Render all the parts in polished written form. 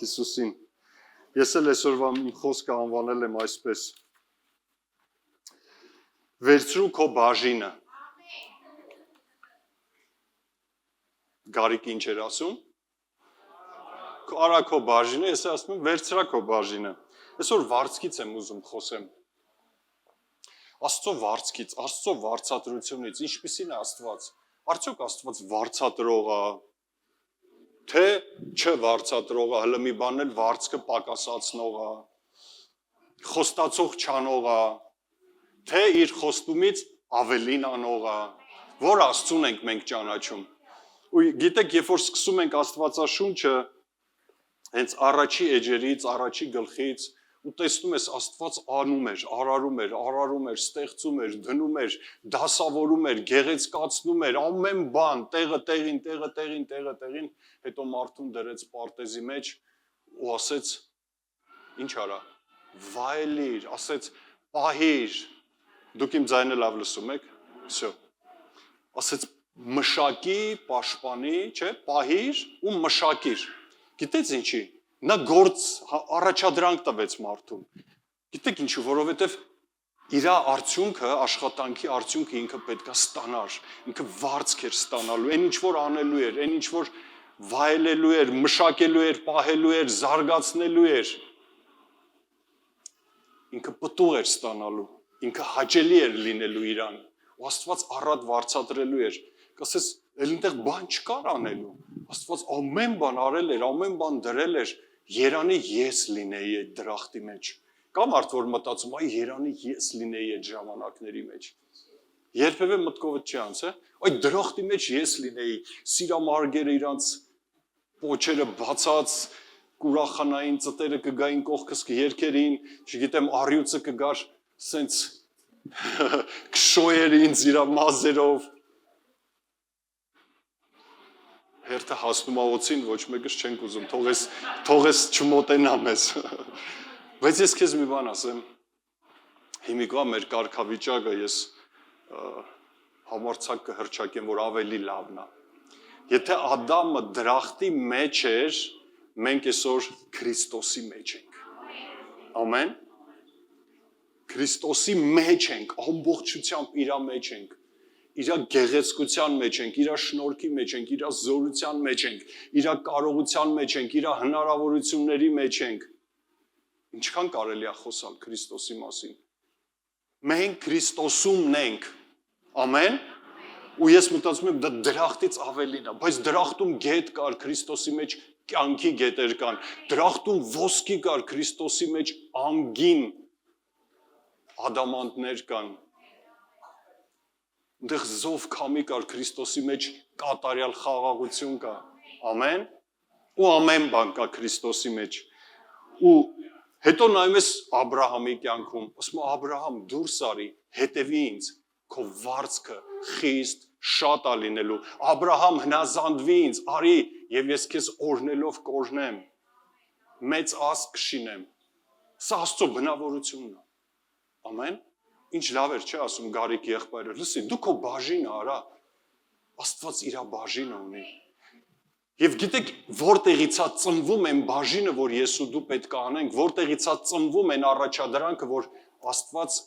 Հիսուսին։ Ես էլ այսօրվա իմ խոսքը անվանել եմ այսպես. Վերցրու քո բաժինը։ Գարիկ ինչ էր ասում։ Արա քո բաժինը, ես ասում եմ վերցրա քո բաժինը։ Այսօր վարձքից եմ ուզում խոսեմ։ Աստծո վարձքից, Աստծո վարձատրությունից, ինչպիսին է Աստված։ Արդյոք Աստված վարձատրող է, թե չվարձատրող է, հələ մի բան էլ վարձքը պակասացնող է, խոստացող չանող է, թե իր խոստումից ավելին անող է, որ Աստծուն ենք մենք ճանաչում։ Ու գիտեք, երբ որ սկսում ենք Աստվածաշունչը, հենց առաջի էջերից, առաջի գլխից, ու տեսնում ես Աստված անում էր, արարում էր, ստեղծում էր, դնում էր, դասավորում էր, գեղեցկացնում էր, ամեն բան, տեղը տեղին, հետո մարդուն դրեց պարտեզի մեջ ու ասեց, ինչ արա, վայելիր, ասեց, պահիր, դուք իմ ձայնը լավ լսում եք, վсё, ասեց, մշակի, պաշտպանի, չէ, պահիր ու մշակիր, գիտեք ինչի, նա գործ առաջադրանք տվեց մարդուն, գիտեք ինչու, որովհետև իր արդյունքը, աշխատանքի արդյունքը ինքը պետք է ստանար, ինքը վարձք էր ստանալու, այն ինչ որ անելու էր, այն ինչ որ վայելելու էր, մշակելու էր, պահելու էր, զարգացնելու էր, ինքը պտուղ էր ստանալու, ինքը հաճելի էր լինելու իրան, ու Աստված առատ վարձատրելու էր, կասես, էլ այնտեղ բան չկար անելու, Աստված ամեն բան արել էր, ամեն բան դրել էր, երանի ես լինեի այդ դրախտի մեջ, կա մարդ, որ մտածում, այ երանի ես լինեի այդ ժամանակների մեջ, երբևէ մտքովդ չի անց, այդ դրախտի մեջ ես լինեի, սիրամարգերը իրանց պոչերը բացած, կուրախանային ծտերը կգային կողքս կերքերին, չգիտեմ առյուծը կգար, սենց կշոյեր ինձ իրա մազերով, հերթը հասնում աղոցին, ոչ մեկս չենք ուզում, թողես չմոտենա մեզ, բայց ես քեզ մի բան ասեմ, հիմիկվա մեր կարգավիճակը ես համարձակ կհռչակեմ, որ ավելի լավն է, եթե Ադամը դրախտի մեջ էր, մենք այսօր Քրիստոսի մեջ ենք, ամեն, Քրիստոսի մեջ ենք, ամբողջությամբ իրա մեջ ենք, իրա գեղեցկության մեջ ենք, իրա շնորհքի մեջ ենք, իրա զորության մեջ ենք, իրա կարողության մեջ ենք, իրա հնարավորությունների մեջ ենք, ինչքան կարելի է խոսալ Քրիստոսի մասին, մենք Քրիստոսումն ենք, ամեն, ու ես մտածում եմ դա դրախտից ավելին է, բայց դրախտում գետ կար Քրիստոսի մեջ կյանքի գետեր կան, դրախտում ոսկի կար Քրիստոսի մեջ անգին ադամանդներ կան, այնտեղ զով քամի կար Քրիստոսի մեջ կատարյալ խաղաղություն կա, ամեն, ու ամեն բան կա Քրիստոսի մեջ, ու հետո նայում ես Աբրահամի կյանքում, ասում Աբրահամ դուրս արի, հետևի ինձ, քո վարձքը խիստ շատ է լինելու, Աբրահամ հնազանդվի ինձ, արի, և ես քեզ օրհնելով կօրհնեմ, մեծ ազգ կշինեմ, սա Աստծո բնավորությունն է, ամեն, ինչ լավ էր չէ ասում Գարիկ եղբայրը, լսի, դու քո բաժինը արա, Աստված իրա բաժինը ունի, և գիտեք, որտեղից է ծնվում են բաժինը, որ ես ու դու պետք է անենք, որտեղից է ծնվում են առաջադրանքը, որ Աստված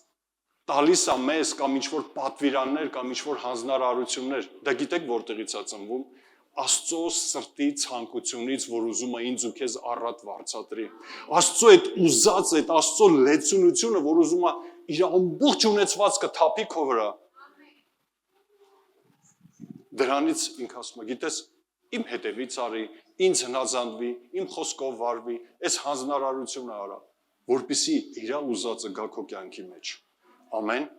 տալիս է մեզ, կամ ինչ-որ պատվիրաններ, կամ ինչ-որ հանձնարարություններ, դա գիտեք որտեղից է ծնվում, Աստծո սրտի ցանկությունից, որ ուզում է ինձ ու քեզ առատ վարձատրի, Աստծո այդ ուզած, այդ Աստծո լեցունությունը, որ ուզում է իր ամբողջ ունեցվածքը թափի քո վրա, դրանից ինքը ասում է, գիտես, իմ հետևից արի, ինձ հնազանդվի, իմ խոսքով վարվի, այս հանձնարարությունը արա, որպեսզի իր ուզածը գա քո կյանքի մեջ, ամեն,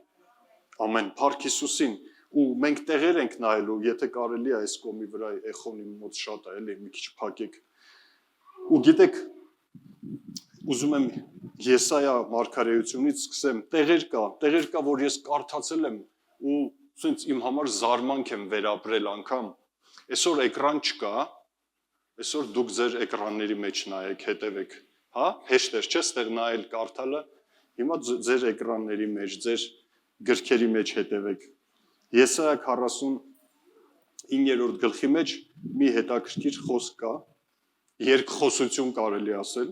ամեն, փառք Հիսուսին, ու մենք տեղեր ենք նայելու, եթե կարելի է այս կողմի վրա էխոնի մոտ շատ է, էլի մի քիչ փակեք, ու գիտեք, ուզում եմ Եսայա մարգարեությունից սկսեմ, տեղեր կա, որ ես կարդացել եմ, ու սենց իմ համար զարմանք եմ վերապրել անգամ, այսօր էկրան չկա, այսօր դուք ձեր էկրանների մեջ նայեք, հետևեք, հա, հեշտ էր, չէ, ստեղ նայել կարդալը, հիմա ձեր էկրանների մեջ, ձեր գրքերի մեջ հետևեք, Եսայա 49-րդ գլխի մեջ մի հետաքրքիր խոսք կա, երկխոսություն կարելի ասել,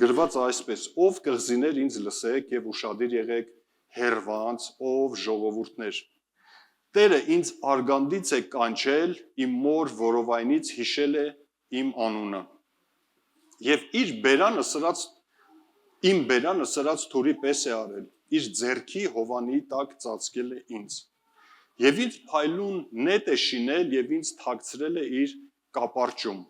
գրված այսպես. ով կղզիներ ինձ լսեք եւ ուշադիր եղեք հերվանց, ով ժողովուրդներ։ Տերը ինձ արգանդից է կանչել, իմ մոր որովայնից հիշել է իմ անունը։ Եվ իմ բերանը սրած թուրի պես է արել, իր ձեռքի հովանի տակ ծածկել է ինձ։ Եվ ինձ փայլուն նետ է շինել եւ ինձ թաքցրել է իր կապարճում։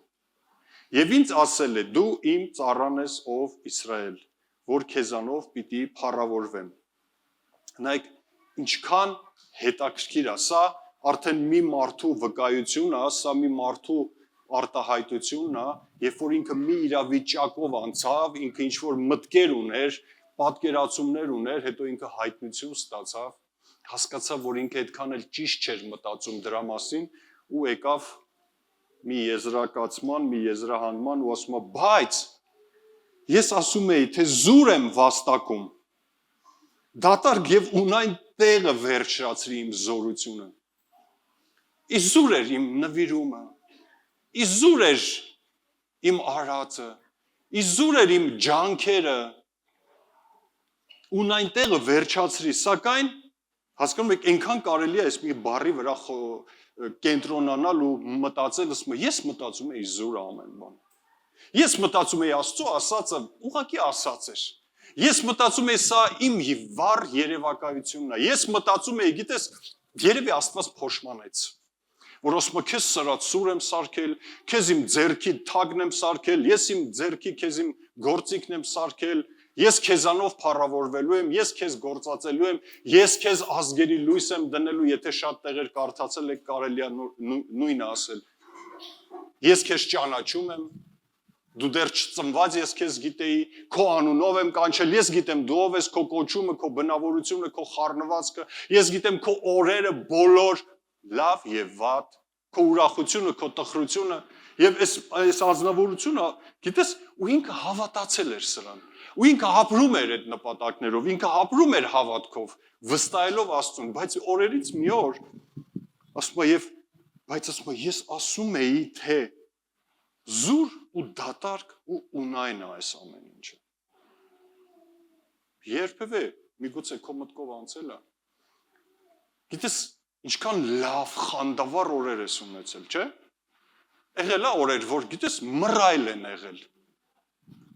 Եվ ինձ ասել է. դու իմ ծառան ես, ով Իսրայել, որ քեզանով պիտի փառավորվեմ։ Նայեք, ինչքան հետաքրքիր է, սա արդեն մի մարդու վկայությունն է, սա մի մարդու արտահայտությունն է, երբ որ ինքը մի իրավիճակով անցավ, ինքը ինչ որ մտքեր ուներ, պատկերացումներ ուներ, հետո ինքը հայտնություն ստացավ, հասկացավ, որ ինքը այդքան էլ ճիշտ չէր մտածում դրա մասին ու եկավ մի եզրակացման, մի եզրահանման ու ասում է, բայց ես ասում էի, թե զուր եմ վաստակում, դատարկ եւ ունայն տեղը վերջացրի իմ զորությունը։ Իզուր էր իմ նվիրումը, իզուր էր իմ արածը, իզուր էր իմ ջանքերը, ունայն տեղը վերջացրի, սակայն հասկանում եք, այնքան կարելի է այս մի բառի վրա կենտրոնանալ ու մտածել, ասում ես մտածում էի զուր ամեն բան։ Ես մտածում էի Աստծո ասածը ուղղակի ասած էր։ Ես մտածում էի սա իմ վառ երևակայությունն է։ Ես մտածում էի, գիտես, երևի Աստված փոշմանեց, որ ասում է քեզ սրած սուր եմ սարքել, քեզ իմ ձեռքի թագն եմ սարքել, ես իմ ձեռքի քեզ իմ գործիքն եմ սարքել, ես քեզանով փառավորվելու եմ, ես քեզ գործածելու եմ, ես քեզ ազգերի լույս եմ դնելու, եթե շատ տեղեր կարդացել եք, կարելի է նույնը ասել։ Ես քեզ ճանաչում եմ, դու դեռ չծնված ես քեզ գիտեի, քո անունով եմ կանչել, ես գիտեմ դու ով ես, քո կոչումը, քո բնավորությունը, քո խառնվածքը, ես գիտեմ քո օրերը բոլոր լավ եւ վատ, քո ուրախությունը, քո տխրությունը, եւ այս ազնվորությունը, գիտես, ու ինքը հավատացել էր սրան։ Ու ինքը ապրում էր այդ նպատակներով, ինքը ապրում էր հավատքով, վստահելով Աստծուն, բայց օրերից մի օր ասում է ես ասում էի, թե զուր ու դատարկ ու ունայն է այս ամեն ինչը։ Երբևէ միգուցե քո մտքով անցել է։ Գիտես, ինչքան լավ խանդավառ օրեր ես ունեցել, չէ՞։ Եղել է օրեր, որ գիտես մռայլ են եղել։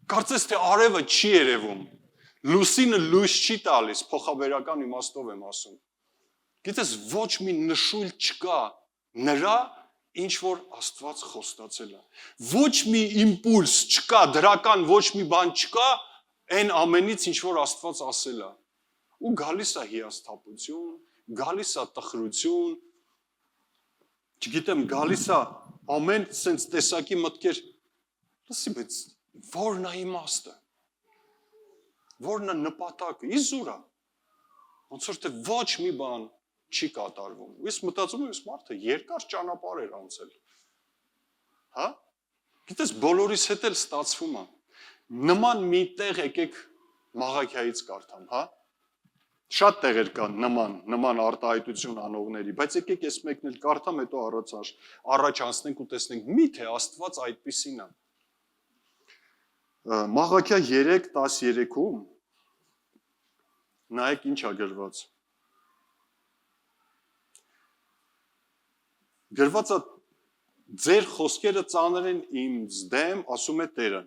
Կարծես թե արևը չի երևում, լուսինը լույս չի տալիս, փոխաբերական իմաստով եմ ասում։ Գիտես, ոչ մի նշույլ չկա նրա, ինչ որ Աստված խոստացել է։ Ոչ մի իմպուլս չկա, դրական ոչ մի բան չկա, այն ամենից, ինչ որ Աստված ասել է։ Ու գալիս է հիասթափություն, գալիս է տխրություն, չգիտեմ, գալիս է ամեն sense տեսակի մտքեր, լսի, բայց որն է իմաստը, որն է նպատակը, իզուր է, ոնց որ թե ոչ մի բան չի կատարվում, ու ես մտածում եմ, ես մարդը երկար ճանապարհ էր անցել, հա, գիտես, բոլորիս հետ էլ ստացվում է, նման մի տեղ եկեք Մաղաքիայից կարդամ, հա, շատ տեղեր կան նման արտահայտություն անողների, բայց եկեք ես մեկն էլ կարդամ, հետո առաջ անցնենք ու տեսնենք, միթե Աստված այդպիսին է։ Մաղաքիա 3:13-ում նայեք ինչ է գրված։ Գրված է ձեր խոսքերը ծանր են ինձ դեմ, ասում է Տերը։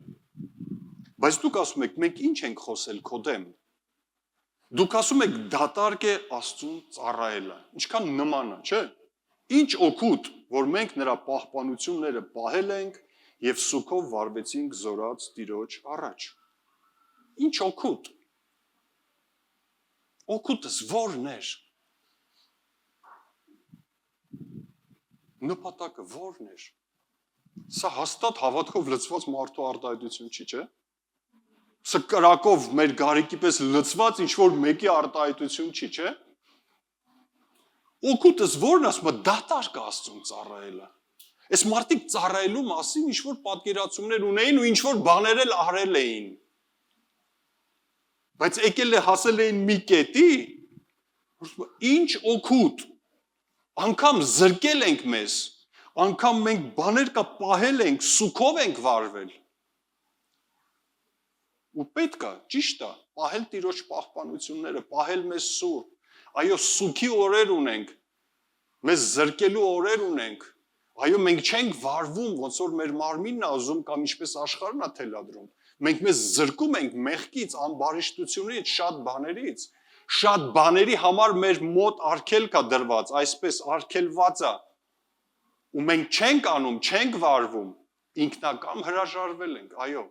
Բայց դուք ասում եք, մենք ինչ ենք խոսել քո դեմ։ Դուք ասում եք դատարկ է Աստծուն ծառայելը։ Ինչքան նման է, չէ՞։ Ինչ օգուտ, որ մենք նրա պահպանությունները պահել ենք եւ սուքով վարվեցինք զորած Տիրոջ առաջ։ Ինչ օգուտ։ Օգուտս ո՞րն էր։ Նպատակը ո՞րն էր։ Սա հաստատ հավատքով լցված մարդու արտահայտություն չի, չէ՞։ Սա կրակով մեր գարիկի պես լցված ինչ-որ մեկի արտահայտություն չի, չէ՞։ Օգուտս ո՞րն ասում է դատարկ Աստծուն ծառայելը։ Այս մարդիկ ծառայելու մասին ինչ-որ պատկերացումներ ունեին ու ինչ-որ բաներ էլ արել էին։ Բայց եկել է հասել էին մի կետի, ինչ օգուտ, անգամ զրկել ենք մեզ, Անկամ մենք բաներ կա պահել ենք, սուքով ենք վարվել։ Ու պետք է, ճիշտ է, պահել Տիրոջ պահպանությունները, պահել մեզ սուր։ Այո, սուքի օրեր ունենք, մեզ զրկելու օրեր ունենք։ Այո, մենք չենք վարվում, ոնց որ մեր մարմինն է ուզում կամ ինչպես աշխարհն է թելադրում։ Մենք մեզ զրկում ենք մեղքից, ամբարիշտությունից, շատ բաների համար մեր մոտ արգելք է դրված, այսպես արգելված է։ Ու մենք չենք անում, չենք վարվում, ինքնակամ հրաժարվել ենք, այո։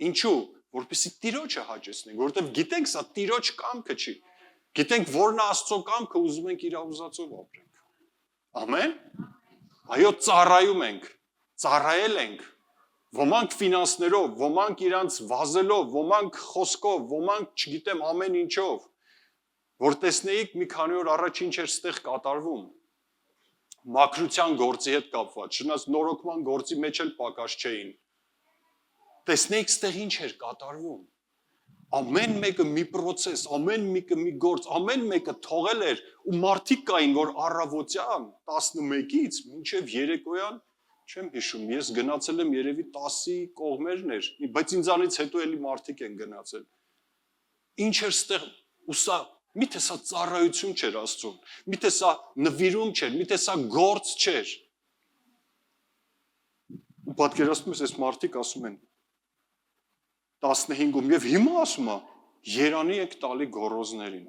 Ինչու՞, որպեսզի Տիրոջը հաճեցնենք, որովհետև գիտենք սա Տիրոջ կամքը չի։ Գիտենք որն է Աստծո կամքը, ուզում ենք իր ուզածով ապրենք։ Ամեն։ Այո, ծառայում ենք, ծառայել ենք, ոմանք ֆինանսներով, ոմանք իրանց վազելով, ոմանք խոսքով, ոմանք չգիտեմ ամեն ինչով, որ տեսնեիք մի քանի օր առաջ ինչ էր ստեղ կատարվում, մաքրության գործի հետ կապված, չնայած նորոգման գործի մեջ էլ պակաս չէին, տեսնեիք ստեղ ինչ էր կատարվում, ամեն մեկը մի պրոցես, ամեն մեկը մի գործ, ամեն մեկը թողել էր ու մարդիկ կային, որ առավոտյան 11-ից մինչև երեկոյան, չեմ հիշում, ես գնացել եմ երևի 10-ի կողմերներ, բայց ինձանից հետո էլի մարդիկ են գնացել։ Ինչ էր ստեղ, ու սա, միթե սա ծառայություն չէր Աստծուն, միթե սա նվիրում չէր, միթե սա գործ չէր։ Ու պատկերացնում ես, այս մարդիկ ասում են 15-ում եւ հիմա ասում է երանի եք տալի գոռոզներին։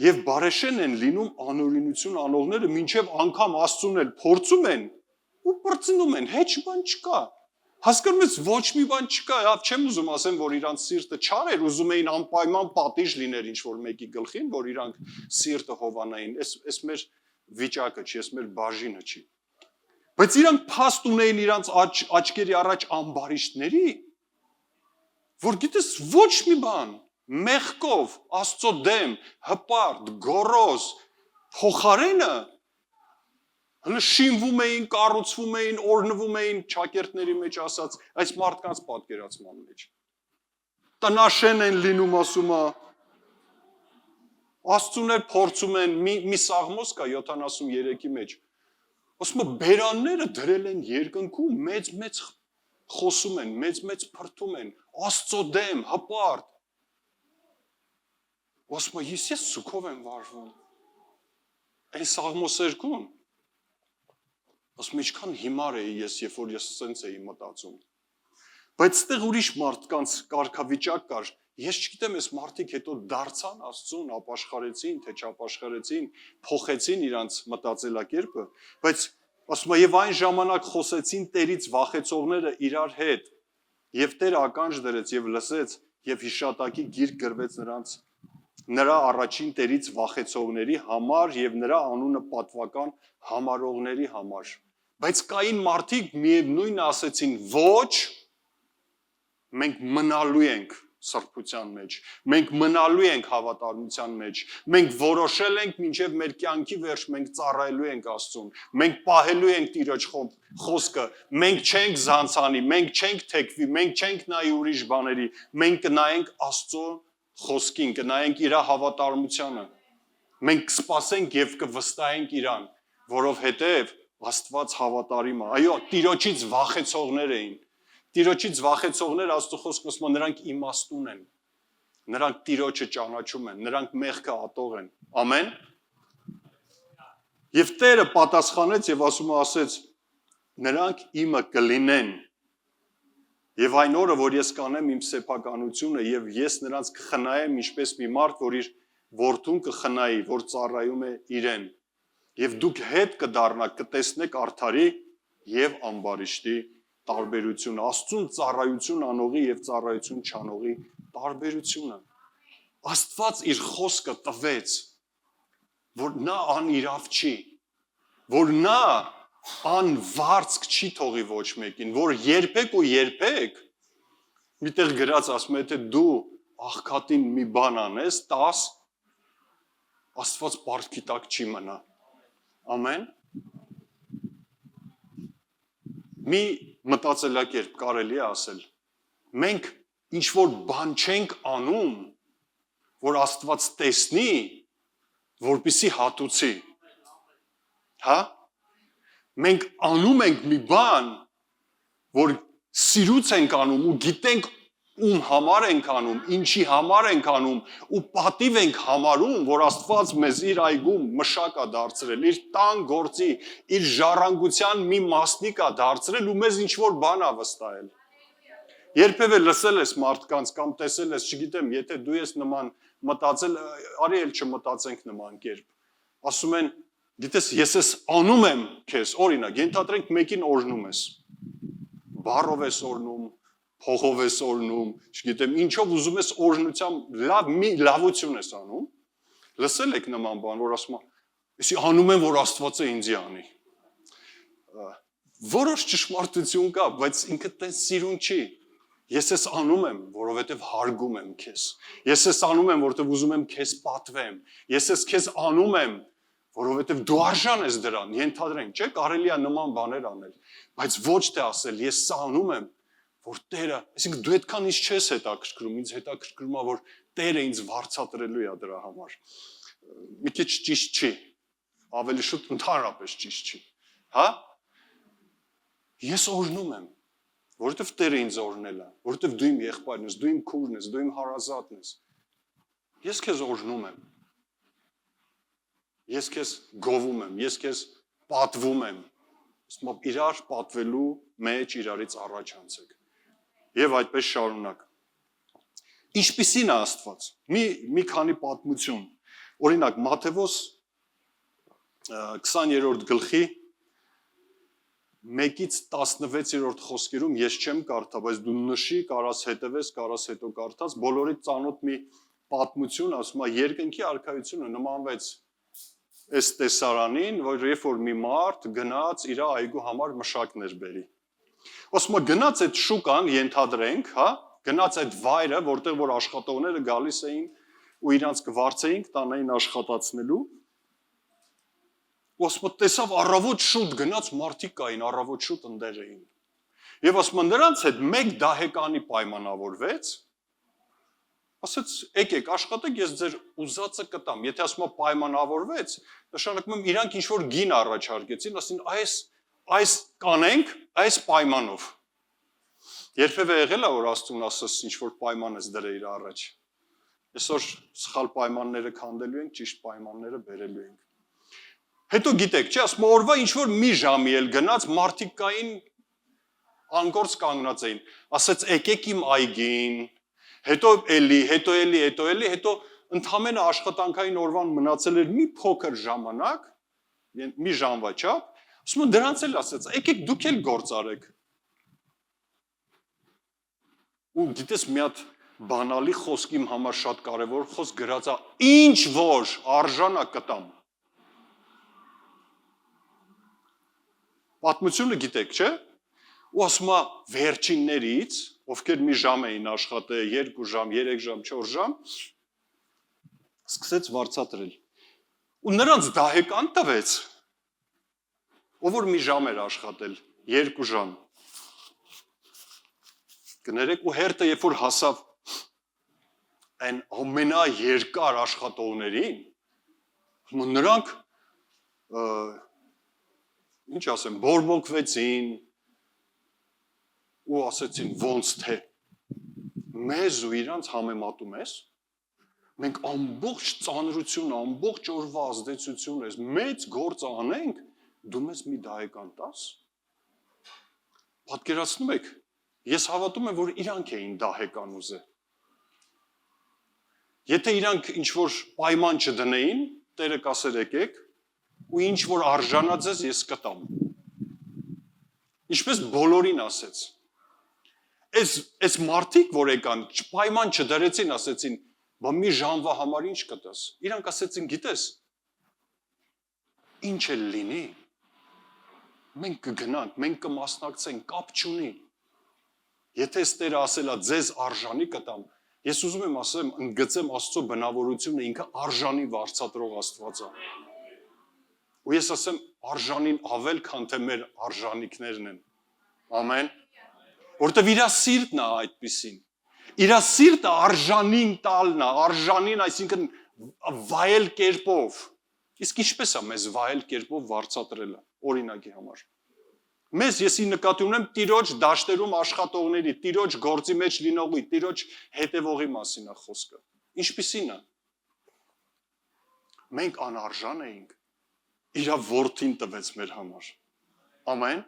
Եվ բարեշեն են լինում անօրինություն անողները, մինչև անգամ Աստծուն էլ փորձում են ու պրծնում են, հեչ բան չկա։ Հասկանում ես, ոչ մի բան չկա, չեմ ուզում ասեմ, որ իրանց սիրտը չար էր, ուզում էին անպայման պատիժ լիներ ինչ-որ մեկի գլխին, որ իրանք սիրտը հովանային, այս մեր վիճակը չի, այս մեր բաժինը չի։ Բայց իրանք փաստ ունեին իրանց աչքերի առաջ ամբարիշտների, որ գիտես ոչ մի բան, մեղքով, Աստծո դեմ, հպարտ, գոռոզ, փոխարենը հələ շինվում էին, կառուցվում էին, օրնվում էին ճակերտների մեջ ասած, այս մարդկանց պատկերացման մեջ։ Տնաշեն են լինում, ասում է, Աստծուն էլ փորձում են, մի սաղմոս կա 73-ի մեջ, ասում է, բերանները դրել են երկնքում, մեծ խոսում են, մեծ փրթում են, Աստծո դեմ, հպարտ։ Ասում է, ես սուքով եմ վարվում։ Այն սաղմոսերկուն։ Ասում է, ինչքան հիմար էի ես, երբ որ ես սենց էի մտածում։ Բայց ստեղ ուրիշ մարդկանց կարգավիճակ կար, ես չգիտեմ, այս մարդիկ հետո դարձան Աստծուն, ապաշխարեցին, թե չապաշխարեցին, փոխեցին իրանց մտածելակերպը, բայց ասում է, եւ այն ժամանակ խոսեցին Տերից վախեցողները իրար հետ, եւ Տերը ականջ դրեց եւ լսեց, եւ հիշատակի գիրք գրվեց նրա առաջին Տերից վախեցողների համար եւ նրա անունը պատվական համարողների համար։ Բայց կային մարդիկ միևնույն ասեցին, ոչ, մենք մնալու ենք սրբության մեջ, մենք մնալու ենք հավատարմության մեջ, մենք որոշել ենք մինչև մեր կյանքի վերջ, մենք ծառայելու ենք Աստծուն, մենք պահելու ենք Տիրոջ խոսքը, մենք չենք զանցանի, մենք չենք թեքվի, մենք չենք նայի ուրիշ բաների, մենք կնայենք Աստծո խոսքին, կնայենք իր հավատարմությանը, մենք կսպասենք եւ կվստահենք իրան, որովհետեւ Աստված հավատարիմ է, այո, Տիրոջից վախեցողներ էին, Տիրոջից վախեցողներ Աստծո խոսքը ասում է, նրանք իմաստուն են, նրանք Տիրոջը ճանաչում են, նրանք մեղքը ատող են, ամեն։ Եվ Տերը պատասխանեց եւ ասեց, նրանք իմը կլինեն, եւ այն օրը, որ ես կանեմ իմ սեփականությունը եւ ես նրանց կխնայեմ ինչպես մի մարդ, որ իր որդուն կխնայի, որ ծառայում է իրեն, եւ դուք հետ կդառնաք, կտեսնեք արդարի եւ ամբարիշտի տարբերությունը, Աստծուն ծառայություն անողի եւ ծառայություն չանողի տարբերությունը։ Աստված իր խոսքը տվեց, որ նա անիրավ չի, որ նա անվարձք չի թողի ոչ մեկին, որ երբեք ու երբեք միտեղ գրած ասում է, թե դու աղքատին մի բան անես, 10 Աստված պարտքի տակ չի մնա։ Ամեն։ Մի մտածելակերպ կարելի է ասել, մենք ինչ-որ բան չենք անում, որ Աստված տեսնի, որպեսզի հատուցի։ Հա? Մենք անում ենք մի բան, որ սիրուց ենք անում ու գիտենք ում համար ենք անում, ինչի համար ենք անում ու պատիվ ենք համարում, որ Աստված մեզ իր այգում մշակ է դարձրել, իր տան գործի, իր ժառանգության մի մասնիկ է դարձրել ու մեզ ինչ-որ բան է վստահել։ Երբևէ լսել ես մարդկանց կամ տեսել ես, չգիտեմ, եթե դու ես նման մտածել, արի էլ չմտածենք նման կերպ։ Ասում են, գիտես, ես ես անում եմ քեզ, օրինակ, ենթադրենք մեկին օրհնում ես։ Բառով ես օրհնում, փողով ես օրհնում, չգիտեմ, ինչով ուզում ես օրհնությամբ լավ մի լավություն ես անում։ Լսել եք նման բան, որ ասում է, «Էսի անում եմ, որ Աստվածը ինձի անի»։ Որոշ ճշմարտություն կա, բայց ինքը տես սիրուն չի։ Ես ես անում եմ, որովհետև հարգում եմ քեզ։ Ես ես անում եմ, որովհետև ուզում եմ քեզ պատվեմ։ Ես ես քեզ անում եմ, որովհետև դու արժան ես դրան, ենթադրենք, չէ՞, կարելի է նման բաներ անել, բայց ոչ թե ասել, ես սա անում եմ, որ Տերը, այսինքն դու այդքան ինձ չես հետաքրքրում, ինձ հետաքրքրում է, որ Տերը ինձ վարձատրելու է դրա համար։ Մի քիչ ճիշտ չի, ավելի շուտ ընդհանրապես ճիշտ չի, հա։ Ես օրհնում եմ, որովհետև Տերը ինձ օրհնել է, որովհետև դու իմ եղբայրն ես, դու իմ քուրն ես, դու իմ հարազատն ես։ Ես քեզ օրհնում եմ։ Ես քեզ գովում եմ, ես քեզ պատվում եմ։ Ասում եմ, իրար պատվելու մեջ իրարից առաջ անցեք։ Եվ այդպես շարունակ։ Ինչպիսին է Աստված։ Մի քանի պատմություն։ Օրինակ Մատթեոս 20-րդ գլխի 1-ից 16-րդ խոսքերում ես չեմ կարդա, բայց դու նշի, կարաս հետևես, կարաս հետո կարդաս, բոլորից ծանոթ մի պատմություն, ասում է, երկնքի արքայությունը նմանվեց այս տեսարանին, որ երբ որ մի մարդ գնաց իր այգու համար մշակներ բերի։ Ասում է, գնաց այդ շուկան, ենթադրենք, հա, գնաց այդ վայրը, որտեղ որ աշխատողները գալիս էին ու իրանց կվարձեին, տանային աշխատացնելու։ Ու ասում է, տեսավ առավոտ շուտ գնաց մարդիկ կային, առավոտ շուտ ընդեր էին։ Եվ ասում է, նրանց հետ մեկ դահեկանի պայմանավորվեց, ասեց, եկեք, աշխատեք, ես ձեր ուզածը կտամ։ Եթե ասում է պայմանավորվեց, նշանակում եմ իրանք ինչ-որ գին առաջարկեցին, ասին, այս կանենք, այս պայմանով։ Երբևէ եղել է, որ Աստծուն ասես ինչ-որ պայման ես դրել առաջ։ Այսօր սխալ պայմանները քանդելու ենք, ճիշտ պայմանները բերելու ենք։ Հետո գիտեք, չէ, ասում օրվա ինչ-որ մի ժամի էլ գնաց, մարդիկ կային անգործ կանգնած էին, ասեց, եկեք իմ այգին, հետո էլի, ընդամենը աշխատանքային օրվան մնացել էր մի փոքր ժամանակ, մի ժամվա չափ, ասում եմ դրանց էլ ասեց, եկեք դուք էլ գործ արեք։ Ու գիտես մի հատ բանալի խոսք իմ համար շատ կարևոր խոսք գրած է, ինչ որ արժանա կտամ։ Պատմությունը գիտեք, չէ՞։ Ու ասում է վերջիններից, ովքեր մի ժամ էին աշխատել, 2 ժամ, 3 ժամ, 4 ժամ, սկսեց վարձատրել։ Ու նրանց դահեկան տվեց, ով որ մի ժամ էր աշխատել, 2 ժամ։ Կներեք, ու հերթը երբ որ հասավ այն ամենաերկար աշխատողներին, նրանք ինչ ասեմ, բորբոքվեցին ու ասեցին ոնց թե մեզ ու իրանց համեմատում ես, մենք ամբողջ ծանրություն, ամբողջ օրվա ազդեցություն ես, մեծ գործ անենք, դու մեզ մի դահեկան տաս։ Պատկերացնում եք, ես հավատում եմ, որ իրանք էին դահեկան ուզել։ Եթե իրանք ինչ-որ պայման չդնեին, Տերը կասեր եկեք, ու ինչ որ արժանած ես, ես կտամ։ Ինչպես բոլորին ասեց։ Այս մարդիկ, որ եկան, պայման չդրեցին, ասեցին, բա մի ժամվա համար ինչ կտաս։ Իրանք ասեցին, գիտես, ինչ էլ լինի, մենք կգնանք, մենք կմասնակցենք, կապ չունի։ Եթե Տերը ասելա ձեզ արժանի կտամ, ես ուզում եմ ասեմ, ընդգծեմ Աստծո բնավորությունը, ինքը արժանի վարձատրող Աստված է։ Ու ես ասեմ, արժանին ավել, քան թե մեր արժանիքներն են։ Ամեն։ Որտեվ իր սիրտն է այդպիսին։ Իր սիրտը արժանին տալն է, արժանին, այսինքն վայել կերպով։ Իսկ ինչպես է մեզ վայել կերպով վարձատրելը, օրինակի համար։ Մեզ եսի նկատի ունեմ տիրոջ դաշտերում աշխատողների, տիրոջ գործի մեջ լինողի, տիրոջ հետևողի մասին է խոսքը։ Ինչպիսին է։ Մենք անարժան էինք, իրա որդին տվեց մեր համար։ Ամեն։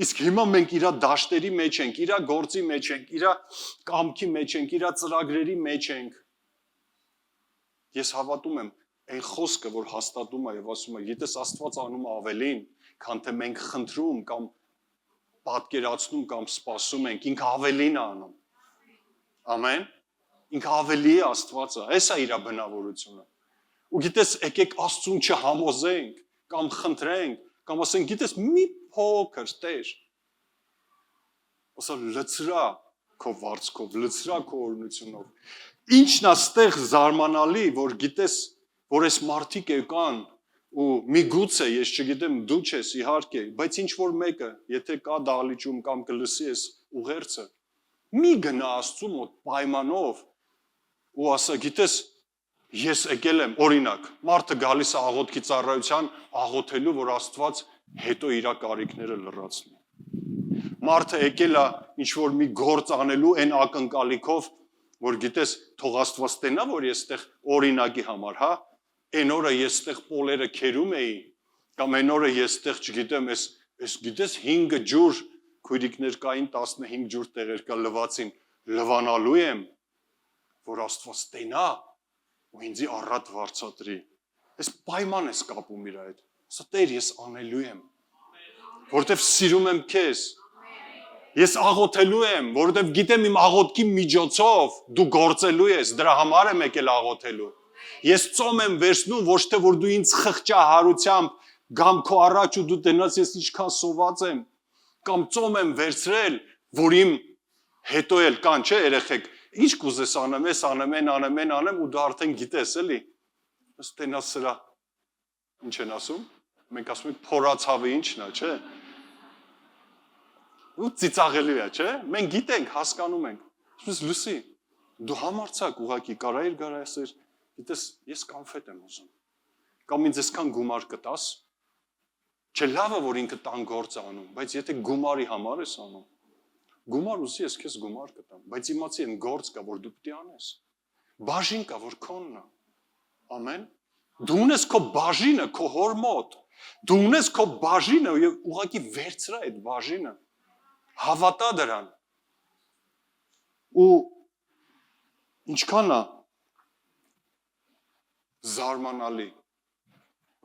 Իսկ հիմա մենք իրա դաշտերի մեջ ենք, իրա գործի մեջ ենք, իրա կամքի մեջ ենք, իրա ծրագրերի մեջ ենք։ Ես հավատում եմ, այն խոսքը, որ հաստատում է եւ ասում է, գիտես Աստված անում ավելին, քան թե մենք խնդրում կամ պատկերացնում կամ սպասում ենք, ինքը ավելին է անում։ Ամեն։ Ինքը ավելի է Աստվածը, էս է իր բնավորությունը։ Ու գիտես, եկեք Աստծուն չհամոզենք կամ խնդրենք, կամ ասենք, գիտես, մի փոքր Տեր։ Ասա լցրա քո վարձքով, լցրա քո օրհնությունով։ Ինչն է ստեղ զարմանալի, որ գիտես, որ այս մարդիկ եկան ու միգուցե ես չգիտեմ դու չես իհարկե, բայց ինչ որ մեկը, եթե կա դահլիճում կամ կլսի այս ուղերձը, մի գնա Աստծու մոտ պայմանով ու ասա, գիտես, ես եկել եմ, օրինակ, մարդը գալիս է աղոթքի ծառայության, աղոթելու, որ Աստված հետո իր կարիքները լրացնի։ Մարդը եկել է ինչ որ մի գործ անելու այն ակնկալիքով, որ գիտես, թող Աստված տենա, որ ես այդտեղ օրինակի համար, հա, այն օրը ես այդտեղ պոլերը քերում էի, կամ այն օրը ես այդտեղ, չգիտեմ, այս գիտես 5 ջուր քույրիկներ կային, 15 ջուր տեղեր կա լվացին, լվանալու եմ, որ Աստված տենա ու ինձի առատ վարձատրի։ Այս պայման ես կապում իր հետ։ Ասա Տեր, ես անելու եմ, որովհետև սիրում եմ քեզ։ Ես աղոթելու եմ, որովհետև գիտեմ իմ աղոթքի միջոցով դու գործելու ես, դրա համար եմ եկել աղոթելու։ Ես ծոմ եմ վերցնում, ոչ թե որ դու ինձ խղճահարությամբ գամ քո առաջ ու դու տենաս ես ինչքան սոված եմ, կամ ծոմ եմ վերցրել, որ իմ հետո էլ կան, չէ, երեխեք, ինչ կուզես անեմ, ես անեմ ու դու արդեն գիտես, էլի։ Ըստ տենաս սրա ինչ են ասում։ Մենք ասում ենք փորացավը ինչն է, չէ։ Ու ծիծաղելի է, չէ։ Մենք գիտենք, հասկանում ենք։ Ասես լսի, դու համարցակ ուղակի կարայր գարայսեր, գիտես, ես կոնֆետ եմ ուզում։ Կամ ինձ այսքան գումար կտաս։ Չէ, լավը որ ինքը տան գործ անում, բայց եթե գումարի համար ես անում, գումար ուզի ես քեզ գումար կտամ, բայց իմացի այն գործ կա, որ դու պետք է անես։ Բաժին կա, որ քոնն է։ Ամեն։ Դու ունես քո բաժինը, քո հոր մոտ։ Դու ունես քո բաժինը եւ ուղղակի վերցրա այդ բաժինը։ Հավատա դրան։ Ու ինչքան է զարմանալի։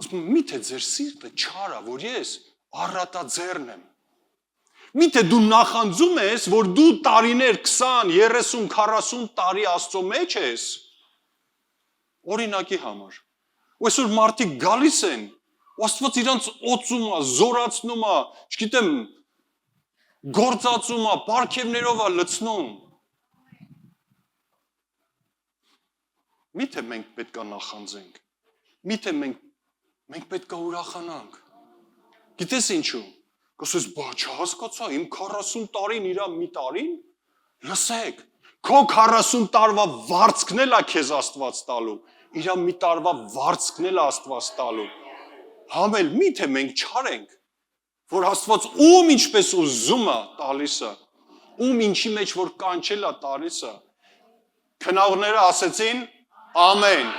Ասում միթե ձեր սիրտը չարա, որ ես առատաձեռն եմ։ Միթե դու նախանձում ես, որ դու տարիներ 20, 30, 40 տարի Աստծո մեջ ես։ Օրինակի համար։ Ու այսօր մարդիկ գալիս են, ու Աստված իրանց օծում է, զորացնում է, չգիտեմ, գործածում է, պարգևներով է լցնում։ Միթե մենք պետք է նախանձենք։ Միթե մենք պետք է ուրախանանք։ Գիտես ինչու։ Կասես, բա չհասկացա, իմ 40 տարին իրա մի տարին։ Լսեք, քո 40 տարվա վարձքն էլ է քեզ Աստված տալու։ Իրա մի տարվա վարձքն էլ է Աստված տալու։ Համել միթե մենք չարենք, որ Աստված ում ինչպես ուզում է տալիս է, ում ինչի մեջ որ կանչել է տալիս է։ Քնաղները ասեցին ամեն։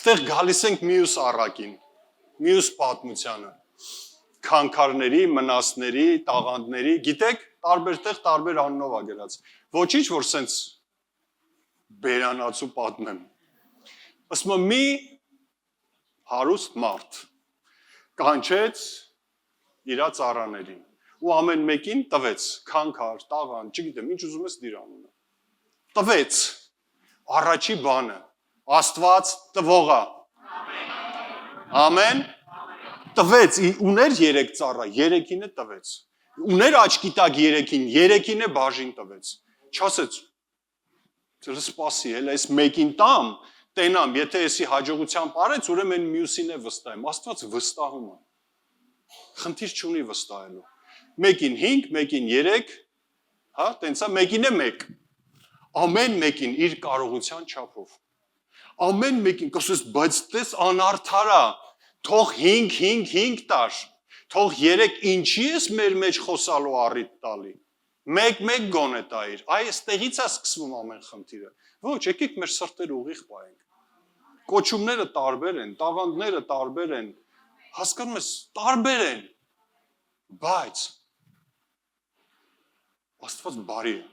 Ստեղ գալիս ենք մյուս առակին, մյուս պատմությանը, քանքարների, մնասների, տաղանդների, գիտեք, տարբեր տեղ տարբեր անունով է գրած, ոչինչ, որ սենց բերանացու պատմեմ, ասում մի հարուստ մարդ, կանչեց իրա ծառաներին, ու ամեն մեկին տվեց, քանքար, տաղանդ, չգիտեմ, ինչ ուզում ես դիր անունը, տվեց, առաջի բանը, Աստված տվողա։ Ամեն։ Տվեց, ուներ 3 ծառա, 3-ին է տվեց։ Ուներ աչքի տակ 3-ին, 3-ին է բաժին տվեց։ Չասեց, ծրը սպասի, էլ այս մեկին տամ, տենամ, եթե եսի հաջողությամբ արեց, ուրեմն այն մյուսին է վստահեմ։ Աստված վստահում է։ Խնդիր չունի վստահելու։ Մեկին 5, մեկին 3, հա, տենցա, մեկին է 1։ Ամեն մեկին իր կարողության չափով։ Ամեն մեկին կասես, բայց տես անարդար է, թող 5 տար, թող 3 ինչի ես մեր մեջ խոսալու առիթ տալի։ Մեկ գոնե տայր, այստեղից է սկսվում ամեն խնդիրը։ Ոչ, եկեք մեր սրտերը ուղիղ պահենք։ Կոչումները տարբեր են, տաղանդները տարբեր են, հասկանում ես, տարբեր են, բայց Աստված բարի է։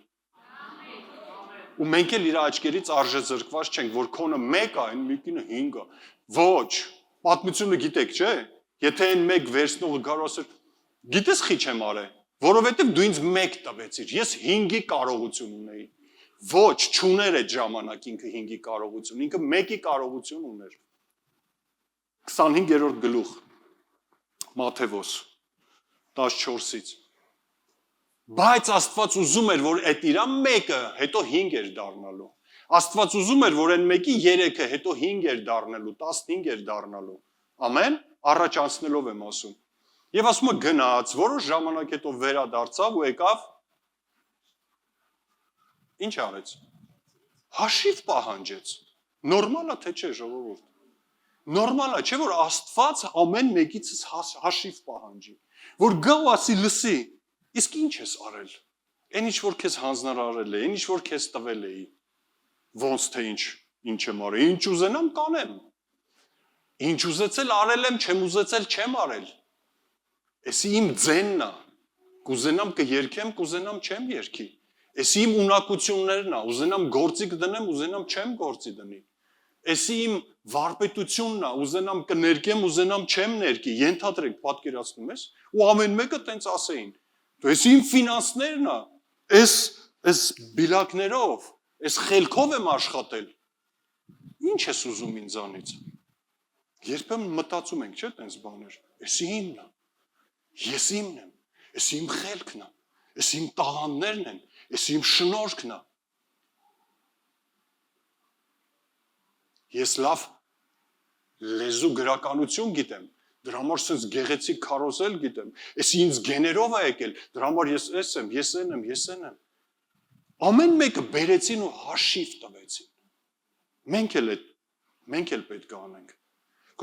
Ու մենք էլ իր աչքերից արժե զրկված չենք, որ քոնը 1 է, այն մեկինը 5 է։ Ոչ, պատմությունը գիտեք, չէ՞։ Եթե այն 1 վերցնողը գարու ասեր, գիտես խի չեմ արել, որովհետև դու ինձ 1 տվեցիր, ես 5-ի կարողություն ունեի։ Ոչ, չուներ այդ ժամանակ ինքը 5-ի կարողություն, ինքը 1-ի կարողություն ուներ։ 25-րդ գլուխ Մատթեոս 14-ից։ Բայց Աստված ուզում էր, որ այդ իրա 1-ը հետո 5 էր դառնալու։ Աստված ուզում էր, որ այն 1-ի 3-ը հետո 5 էր դառնալու, 15 էր դառնալու։ Ամեն, առաջ անցնելով եմ ասում։ Եվ ասում է գնաց, որոշ ժամանակ հետո վերադարձավ ու եկավ։ Ինչ արեց։ Հաշիվ պահանջեց։ Նորմալ է թե չէ, ժողովուրդ։ Նորմալ է, չէ՞ որ Աստված ամեն մեկիցս հաշիվ պահանջի։ Որ գա ու ասի լսի, իսկ ինչ ես արել։ Այն ինչ որ քեզ հանձնարարել է, այն ինչ որ քեզ տվել էի։ Ոնց թե ինչ եմ արել, ինչ ուզենամ կանեմ։ Ինչ ուզեցել արել եմ, չեմ ուզեցել չեմ արել։ Էսի իմ ձենն է։ Կուզենամ կերքեմ, կուզենամ չեմ երգի։ Էսի իմ ունակություններն է, ուզենամ գործի կդնեմ, ուզենամ չեմ գործի դնի։ Էսի իմ վարպետությունն է, ուզենամ կներկեմ, ուզենամ չեմ ներկի, ենթադրենք, պատկերացնում ես, ու ամեն մեկը տենց ասեին։ Դու էսի իմ ֆինանսներն է, էս բիլակներով, էս խելքով եմ աշխատել։ Ինչ ես ուզում ինձանից։ Երբեմն մտածում ենք, չէ՞ տենց բաներ։ Էսի իմն է։ Ես իմն եմ, էսի իմ խելքն է, էսի իմ տաղանդներն են, էսի իմ շնորհքն է։ Ես լավ լեզու գրականություն գիտեմ, դրա համար sense գեղեցիկ քարոզել գիտեմ, էսի ինձ գեներով է եկել, դրա համար ես էս եմ, ես են եմ, ես են եմ։ Ամեն մեկը բերեցին ու հաշիվ տվեցին։ Մենք էլ պետք է անենք։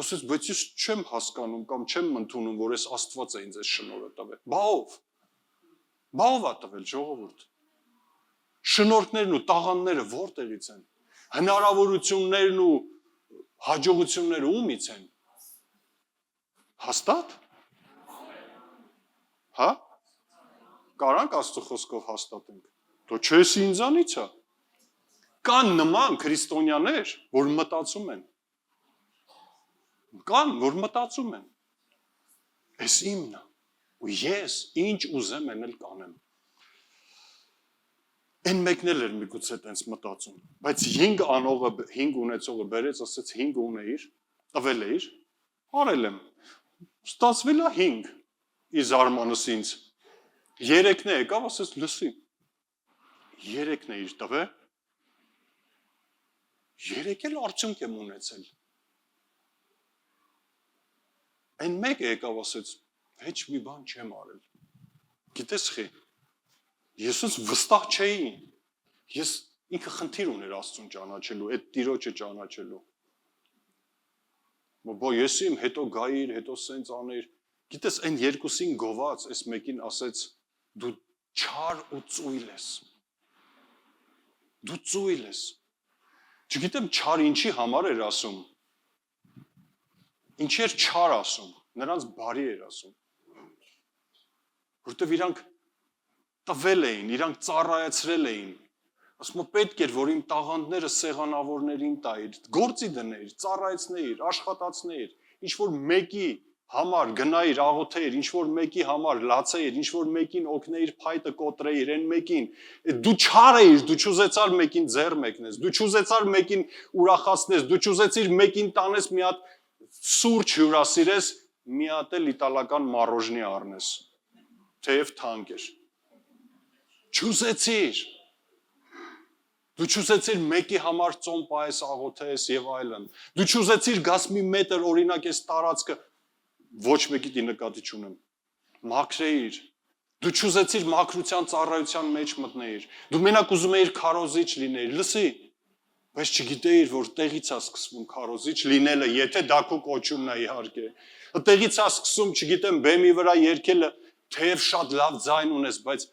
Կասես, բայց ես չեմ հասկանում կամ չեմ ընդունում, որ այս Աստված է ինձ այս շնորհը տվել։ Բա ով է տվել, ժողովուրդ։ Շնորհքներն ու տաղանդները որտեղից են։ Հնարավորություններն ու հաջողությունները ումից են։ Հաստատ։ Հա։ Կարանք Աստծո խոսքով հաստատենք։ Դու չես ինձանից է։ Կան նման քրիստոնյաներ, որ մտածում են։ Կան, որ մտածում են։ Էս իմն է։ Ու ես ինչ ուզեմ էնել կանեմ։ Այն մեկն էլ էր միգուցե տենց մտածում, բայց 5 անողը, 5 ունեցողը բերեց, ասեց 5 ունեիր, տվել էիր, արել եմ, ստացվել է 5, ի զարմանս ինձ, 3-ն է եկավ, ասեց լսի, 3-ն է իր տվել, 3 էլ արդյունք եմ ունեցել, այն մեկը եկավ, ասեց, հեչ մի բան չեմ արել, գիտես խի, ես ոնց վստահ չէի, ես ինքը խնդիր ուներ Աստծուն ճանաչելու, այդ Տիրոջը ճանաչելու։ Բո ես իմ հետո գայիր, հետո սենց աներ։ Գիտես, այն երկուսին գոված, այս մեկին ասեց, դու չար ու ծույլ ես։ Դու ծույլ ես։ Չգիտեմ չար ինչի համար էր ասում։ Ինչի էր չար ասում, նրանց բարի էր ասում։ Որտեվ իրանք տվել էին, իրանք ծառայացրել էին։ Ասում պետք էր, որ իմ տաղանդները սեղանավորներին տայիր, գործի դնեիր, ծառայեցնեիր, աշխատացնեիր, ինչ որ մեկի համար գնայիր, աղոթեիր, ինչ որ մեկի համար լացեիր, ինչ որ մեկին օգնեիր, փայտը կոտրեիր, այն մեկին։ Դու չար էիր, դու չուզեցար մեկին ձեռ մեկնես, դու չուզեցար մեկին ուրախացնես, դու չուզեցիր մեկին տանես մի հատ սուրճ հյուրասիրես, մի հատ էլ իտալական մարոժնի առնես, թեև թանկ էր։ Չուզեցիր։ Դու չուզեցիր մեկի համար ծոմ պահես, աղոթես եւ այլն։ Դու չուզեցիր գաս մի մետր օրինակ այս տարածքը ոչ մեկի նկատի չունեմ։ Մաքրեիր, Դու չուզեցիր մաքրության ծառայության մեջ մտնեիր։ Դու մենակ ուզում էիր քարոզիչ լինեիր։ Լսի, բայց չգիտեիր, որ տեղից է սկսվում քարոզիչ լինելը, եթե դա քո կոչումն է իհարկե։ Տեղից է սկսում, չգիտեմ, բեմի վրա երգելը, թեև շատ լավ ձայն ունես, բայց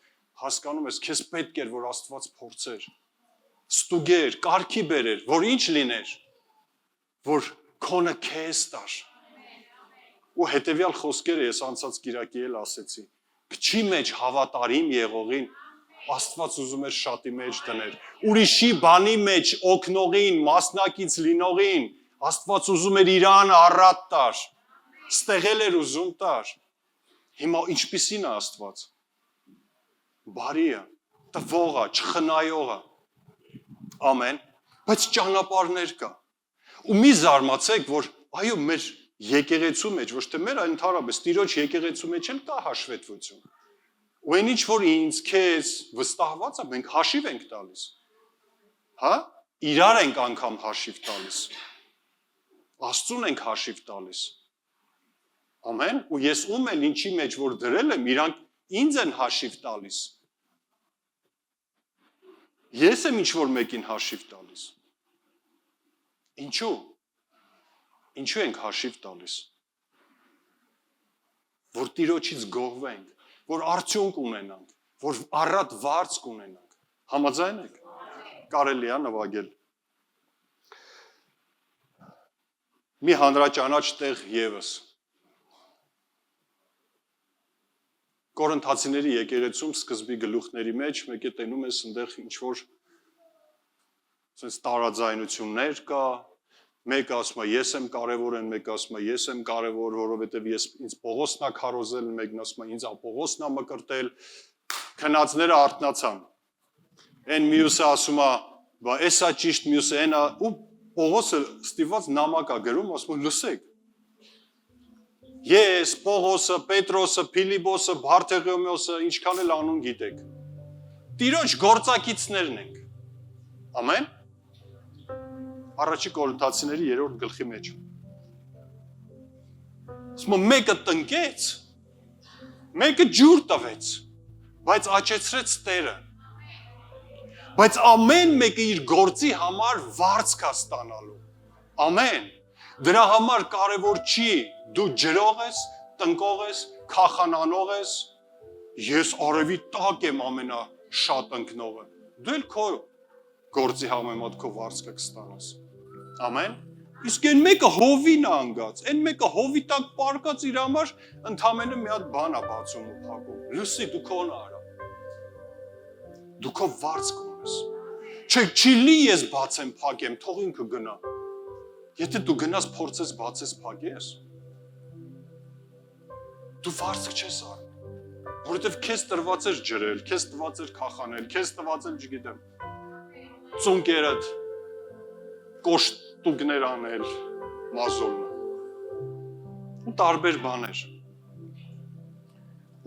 հասկանում ես, քեզ պետք էր, որ Աստված փորձեր, ստուգեր, կարգի բերեր, որ ինչ լիներ, որ քոնը քեզ տար։ Ու հետևյալ խոսքերը ես անցած կիրակի էլ ասեցի։ Քչի մեջ հավատարիմ եղողին Աստված ուզում էր շատի մեջ դներ։ Ուրիշի բանի մեջ օգնողին, մասնակից լինողին Աստված ուզում էր իրան առատ տար։ Ստեղել էր ուզում տար։ Հիմա ինչպիսին է Աստված։ Բարի է, տվող է, չխնայող է։ Ամեն, բայց ճանապարհներ կա։ Ու մի զարմացեք, որ այո, մեր եկեղեցու մեջ, ոչ թե մեր ընդհանրապես Տիրոջ եկեղեցու մեջ էլ կա հաշվետվություն։ Ու այն ինչ որ ինձ, քեզ վստահված է, մենք հաշիվ ենք տալիս։ Հա? Իրար ենք անգամ հաշիվ տալիս։ Աստծուն ենք հաշիվ տալիս։ Ամեն, ու ես ում էլ ինչի մեջ որ դրել եմ, իրանք ինձ են հաշիվ տալիս։ Ես եմ ինչ որ մեկին հաշիվ տալիս։ Ինչու՞։ Ինչու ենք հաշիվ տալիս։ Որ Տիրոջից գոհվենք, որ արդյունք ունենանք, որ առատ վարձք ունենանք։ Համաձայն եք։ Կարելի է նվագել։ Մի հանրաճանաչ տեղ եւս։ Կորինթացիների եկեղեցում սկզբի գլուխների մեջ մեկ է տենում ես այնտեղ ինչ որ sense տարաձայնություններ կա, մեկ ասում է ես եմ կարևոր, մեկ ասում է ես եմ կարևոր, որովհետև ես ինձ Պողոսն է քարոզել, մեկն ասում է ինձ Պողոսն է մկրտել, քնածները արթնացան։ Այն մյուսը ասում է, բա էսա ճիշտ մյուսը այն է, ու Պողոսը ստիված նամակ է գրում, ասում է լսեք։ Ես, Պողոսը, Պետրոսը, Փիլիպոսը, Բարթեղոմեոսը, ինչքան էլ անուն գիտեք։ Տիրոջ գործակիցներն ենք։ Ամեն։ Առաջի Կորինթացիների 3-րդ գլխի մեջ։ Ասում մեկը տնկեց, մեկը ջուր տվեց, բայց աճեցրեց Տերը։ Բայց ամեն մեկը իր գործի համար վարձք է ստանալու։ Ամեն։ Դրա համար կարևոր չի դու ջրող ես, տնկող ես, քախանանող ես, ես արևի տակ եմ ամենաշատ ընկնողը։ Դու էլ քո գործի համեմատ քո վարձքը կստանաս։ Ամեն։ Իսկ այն մեկը հովին է անգած, այն մեկը հովի տակ պարկած իր համար ընդամենը մի հատ բան է բացում ու փակում։ Լսի, դու քոնը արա։ Դու քո վարձք ունես։ Չէ, չի լի ես բացեմ, փակեմ, թող ինքը գնա։ Եթե դու գնաս փորձես բացես, փակես, դու վարձք չես արում։ Որովհետև քեզ տրված էր ջրել, քեզ տրված էր քախանել, քեզ տրված էր, չգիտեմ, ծունկերդ կոշտուկներ անել, մազոլը։ Ու տարբեր բաներ։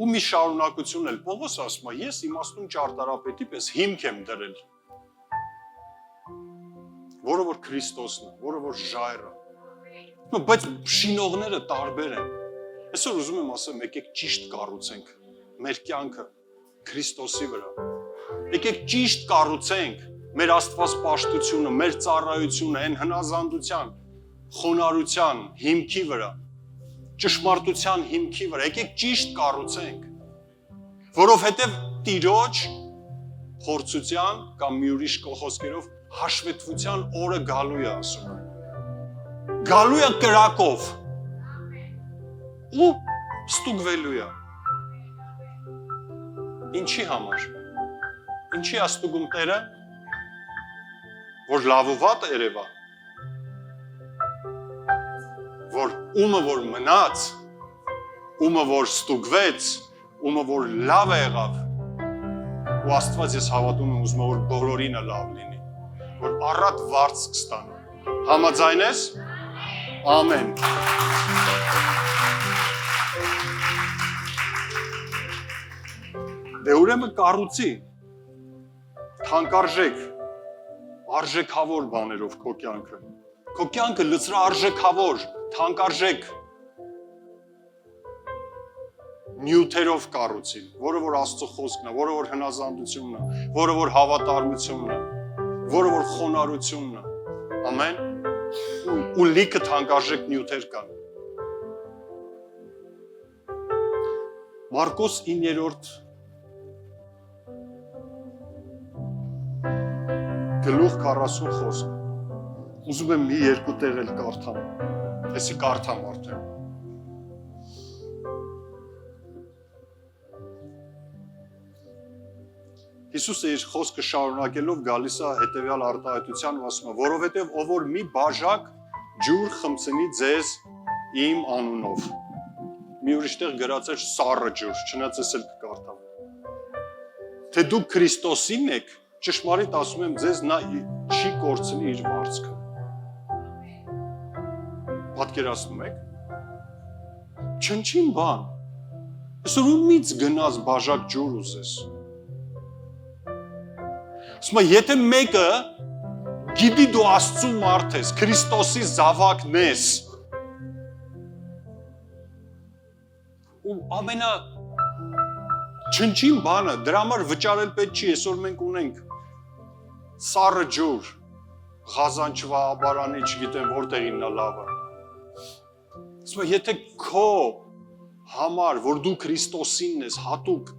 Ու մի շարունակություն էլ Պողոս ասում է, ես իմաստուն ճարտարապետի պես հիմք եմ դրել, որը որ Քրիստոսն է, որը որ ժայռը։ Բայց շինողները տարբեր են։ Այսօր ուզում եմ ասեմ, եկեք ճիշտ կառուցենք մեր կյանքը Քրիստոսի վրա։ Եկեք ճիշտ կառուցենք մեր աստվածպաշտությունը, մեր ծառայությունը, այն հնազանդության, խոնարհության հիմքի վրա, ճշմարտության հիմքի վրա, եկեք ճիշտ կառուցենք, որովհետև Տիրոջ փորձության կամ մի ուրիշ խոսքերով հաշվետվության օրը գալու է ասում։ Գալու է կրակով։ Ու ստուգվելու է։ Ինչի համար։ Ինչի է ստուգում Տերը, որ լավ ու վատ երևա, որ ումը որ մնաց, ումը որ ստուգվեց, ումը որ լավ է եղավ, ու Աստված ես հավատում եմ ուզում որ բոլորինը լավ լինի, որ առատ վարձք կստանա։ Համաձայն ես։ Ամեն։ Դե ուրեմն կառուցի թանկարժեք, արժեքավոր բաներով քո կյանքը։ Քո կյանքը լցրա արժեքավոր, թանկարժեք նյութերով կառուցի, որը որ Աստծո խոսքն է, որը որ հնազանդությունն է, որը որ հավատարմությունն է, որը որ խոնարհությունն է։ Ամեն։ Ու լիքը թանկարժեք նյութեր կան։ Մարկոս 9-րդ գլուխ 40 խոսք։ Ուզում եմ մի երկու տեղ էլ կարդամ։ Էսի կարդամ արդեն։ Հիսուսը իր խոսքը շարունակելով գալիս է հետևյալ արտահայտության ու ասում է, որովհետև ով որ մի բաժակ ջուր խմցնի ձեզ իմ անունով։ Մի ուրիշ տեղ գրած էր սառը ջուր, չնայած ես էլ կկարդամ։ Թե դուք Քրիստոսին եք, ճշմարիտ ասում եմ ձեզ, նա չի կորցնի իր վարձքը։ Պատկերացնում եք։ Չնչին բան։ Այսօր ումից գնաց բաժակ ջուր ուզես։ Ասում եթե մեկը գիտի դու Աստծու մարդ ես, Քրիստոսի զավակն ես, ու ամենա չնչին բանը, դրա համար վճարել պետք չի, այսօր մենք ունենք սառը ջուր, Ղազանչվա, Աբարանի, չգիտեմ որտեղին նա լավը։ Ասում եթե քո համար, որ դու Քրիստոսինն ես, հատուկ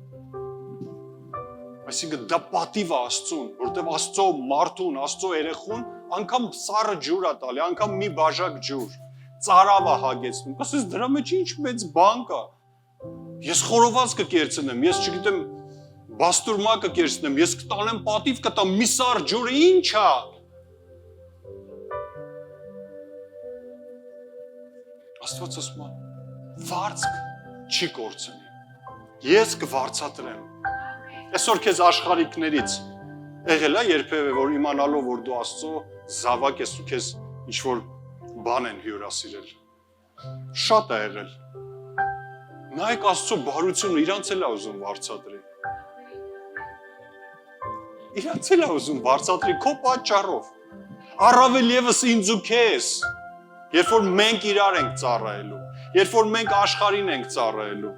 այսինքն դա պատիվ է Աստծուն, որտեղ Աստծո մարդուն, Աստծո երեխուն անգամ սառը ջուր է տալի, անգամ մի բաժակ ջուր, ծարավ է հագեցնում։ Ասես դրա մեջ ինչ մեծ բան կա։ Ես խորոված կկերցնեմ, ես չգիտեմ բաստուրմա կկերցնեմ, ես կտանեմ պատիվ կտամ, մի սառը ջուրը ինչ է։ Աստված ասում է, վարձք չի կորցնի։ Ես կվարձատրեմ։ Այսօր քեզ աշխարհիկներից եղել է երբևէ որ իմանալով որ դու Աստծո զավակ ես ու քեզ ինչ որ բան են հյուրասիրել։ Շատ է եղել։ Նայեք Աստծո բարությունը իրանց էլ է ուզում վարձատրի։ Իրանց էլ է ուզում վարձատրի քո պատճառով։ Առավել եւս ինձ ու քեզ։ Երբ որ մենք իրար ենք ծառայելու, երբ որ մենք աշխարհին ենք ծառայելու։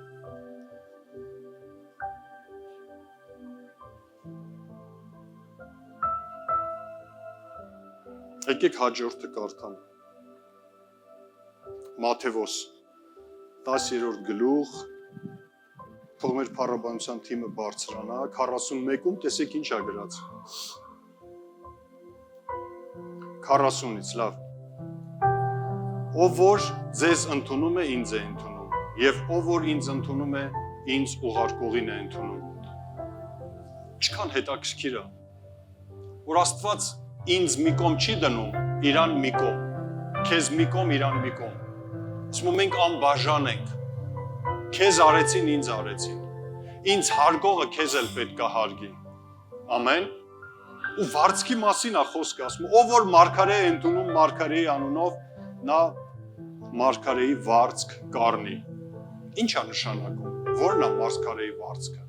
Եկեք հաջորդը կարդամ։ Մատթեոս 10-րդ գլուխ, թող մեր փառաբանության թիմը բարձրանա, 41-ում տեսեք ինչ է գրած։ 40-ից լավ։ Ով որ ձեզ ընդունում է, ինձ է ընդունում, եւ ով որ ինձ ընդունում է, ինձ ուղարկողին է ընդունում։ Ինչքան հետաքրքիր է, որ Աստված ինձ մի կողմ չի դնում, իրան մի կողմ, քեզ մի կողմ, իրան մի կողմ։ Ասում մենք անբաժան ենք, քեզ արեցին, ինձ արեցին, ինձ հարգողը քեզ էլ պետք է հարգի, ամեն, ու վարձքի մասին է խոսքը, ասում ով որ մարգարե է ընդունում մարգարեի անունով, նա մարգարեի վարձք կառնի, ինչ է նշանակում, որն է մարգարեի վարձքը։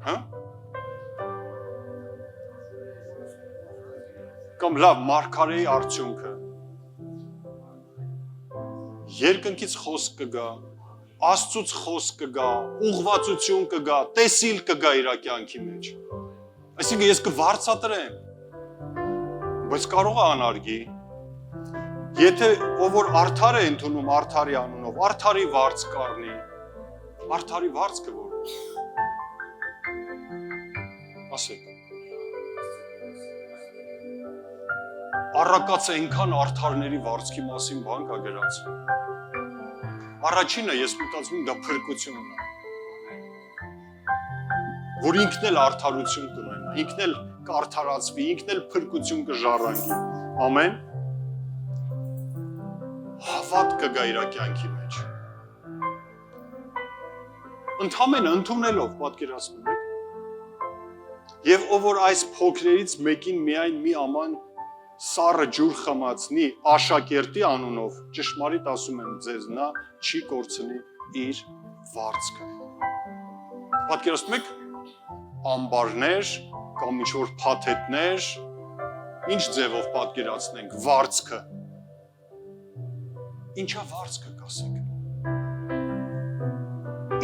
Հա? Կամ լավ մարգարեի արդյունքը։ Երկնքից խոսք կգա, Աստծուց խոսք կգա, ուղղվածություն կգա, տեսիլ կգա իր կյանքի մեջ։ Այսինքն ես կվարձատրեմ, բայց կարող է անարգի։ Եթե ով որ արդար է ընդունում արդարի անունով, արդարի վարձ կառնի, արդարի վարձքը որ ասեք։ Առակաց այնքան արդարների վարձքի մասին բան կա գրած։ Առաջինը ես մտածում եմ դա փրկությունն է։ Որ ինքն էլ արդարություն կունենա, ինքն էլ կարդարացվի, ինքն էլ փրկություն կժառանգի։ Ամեն։ Հավատ կգա իր կյանքի մեջ։ Ընդհանրապես ընդունելով պատկերացնում եք։ Եվ ով որ այս փոքրերից մեկին միայն մի աման սառը ջուր խմացնի աշակերտի անունով, ճշմարիտ ասում եմ ձեզ, նա չի կորցնի իր վարձքը։ Պատկերացնում եք ամբարներ կամ ինչ-որ փաթեթներ, ինչ ձևով պատկերացնենք վարձքը։ ինչա վարձքը կասեք։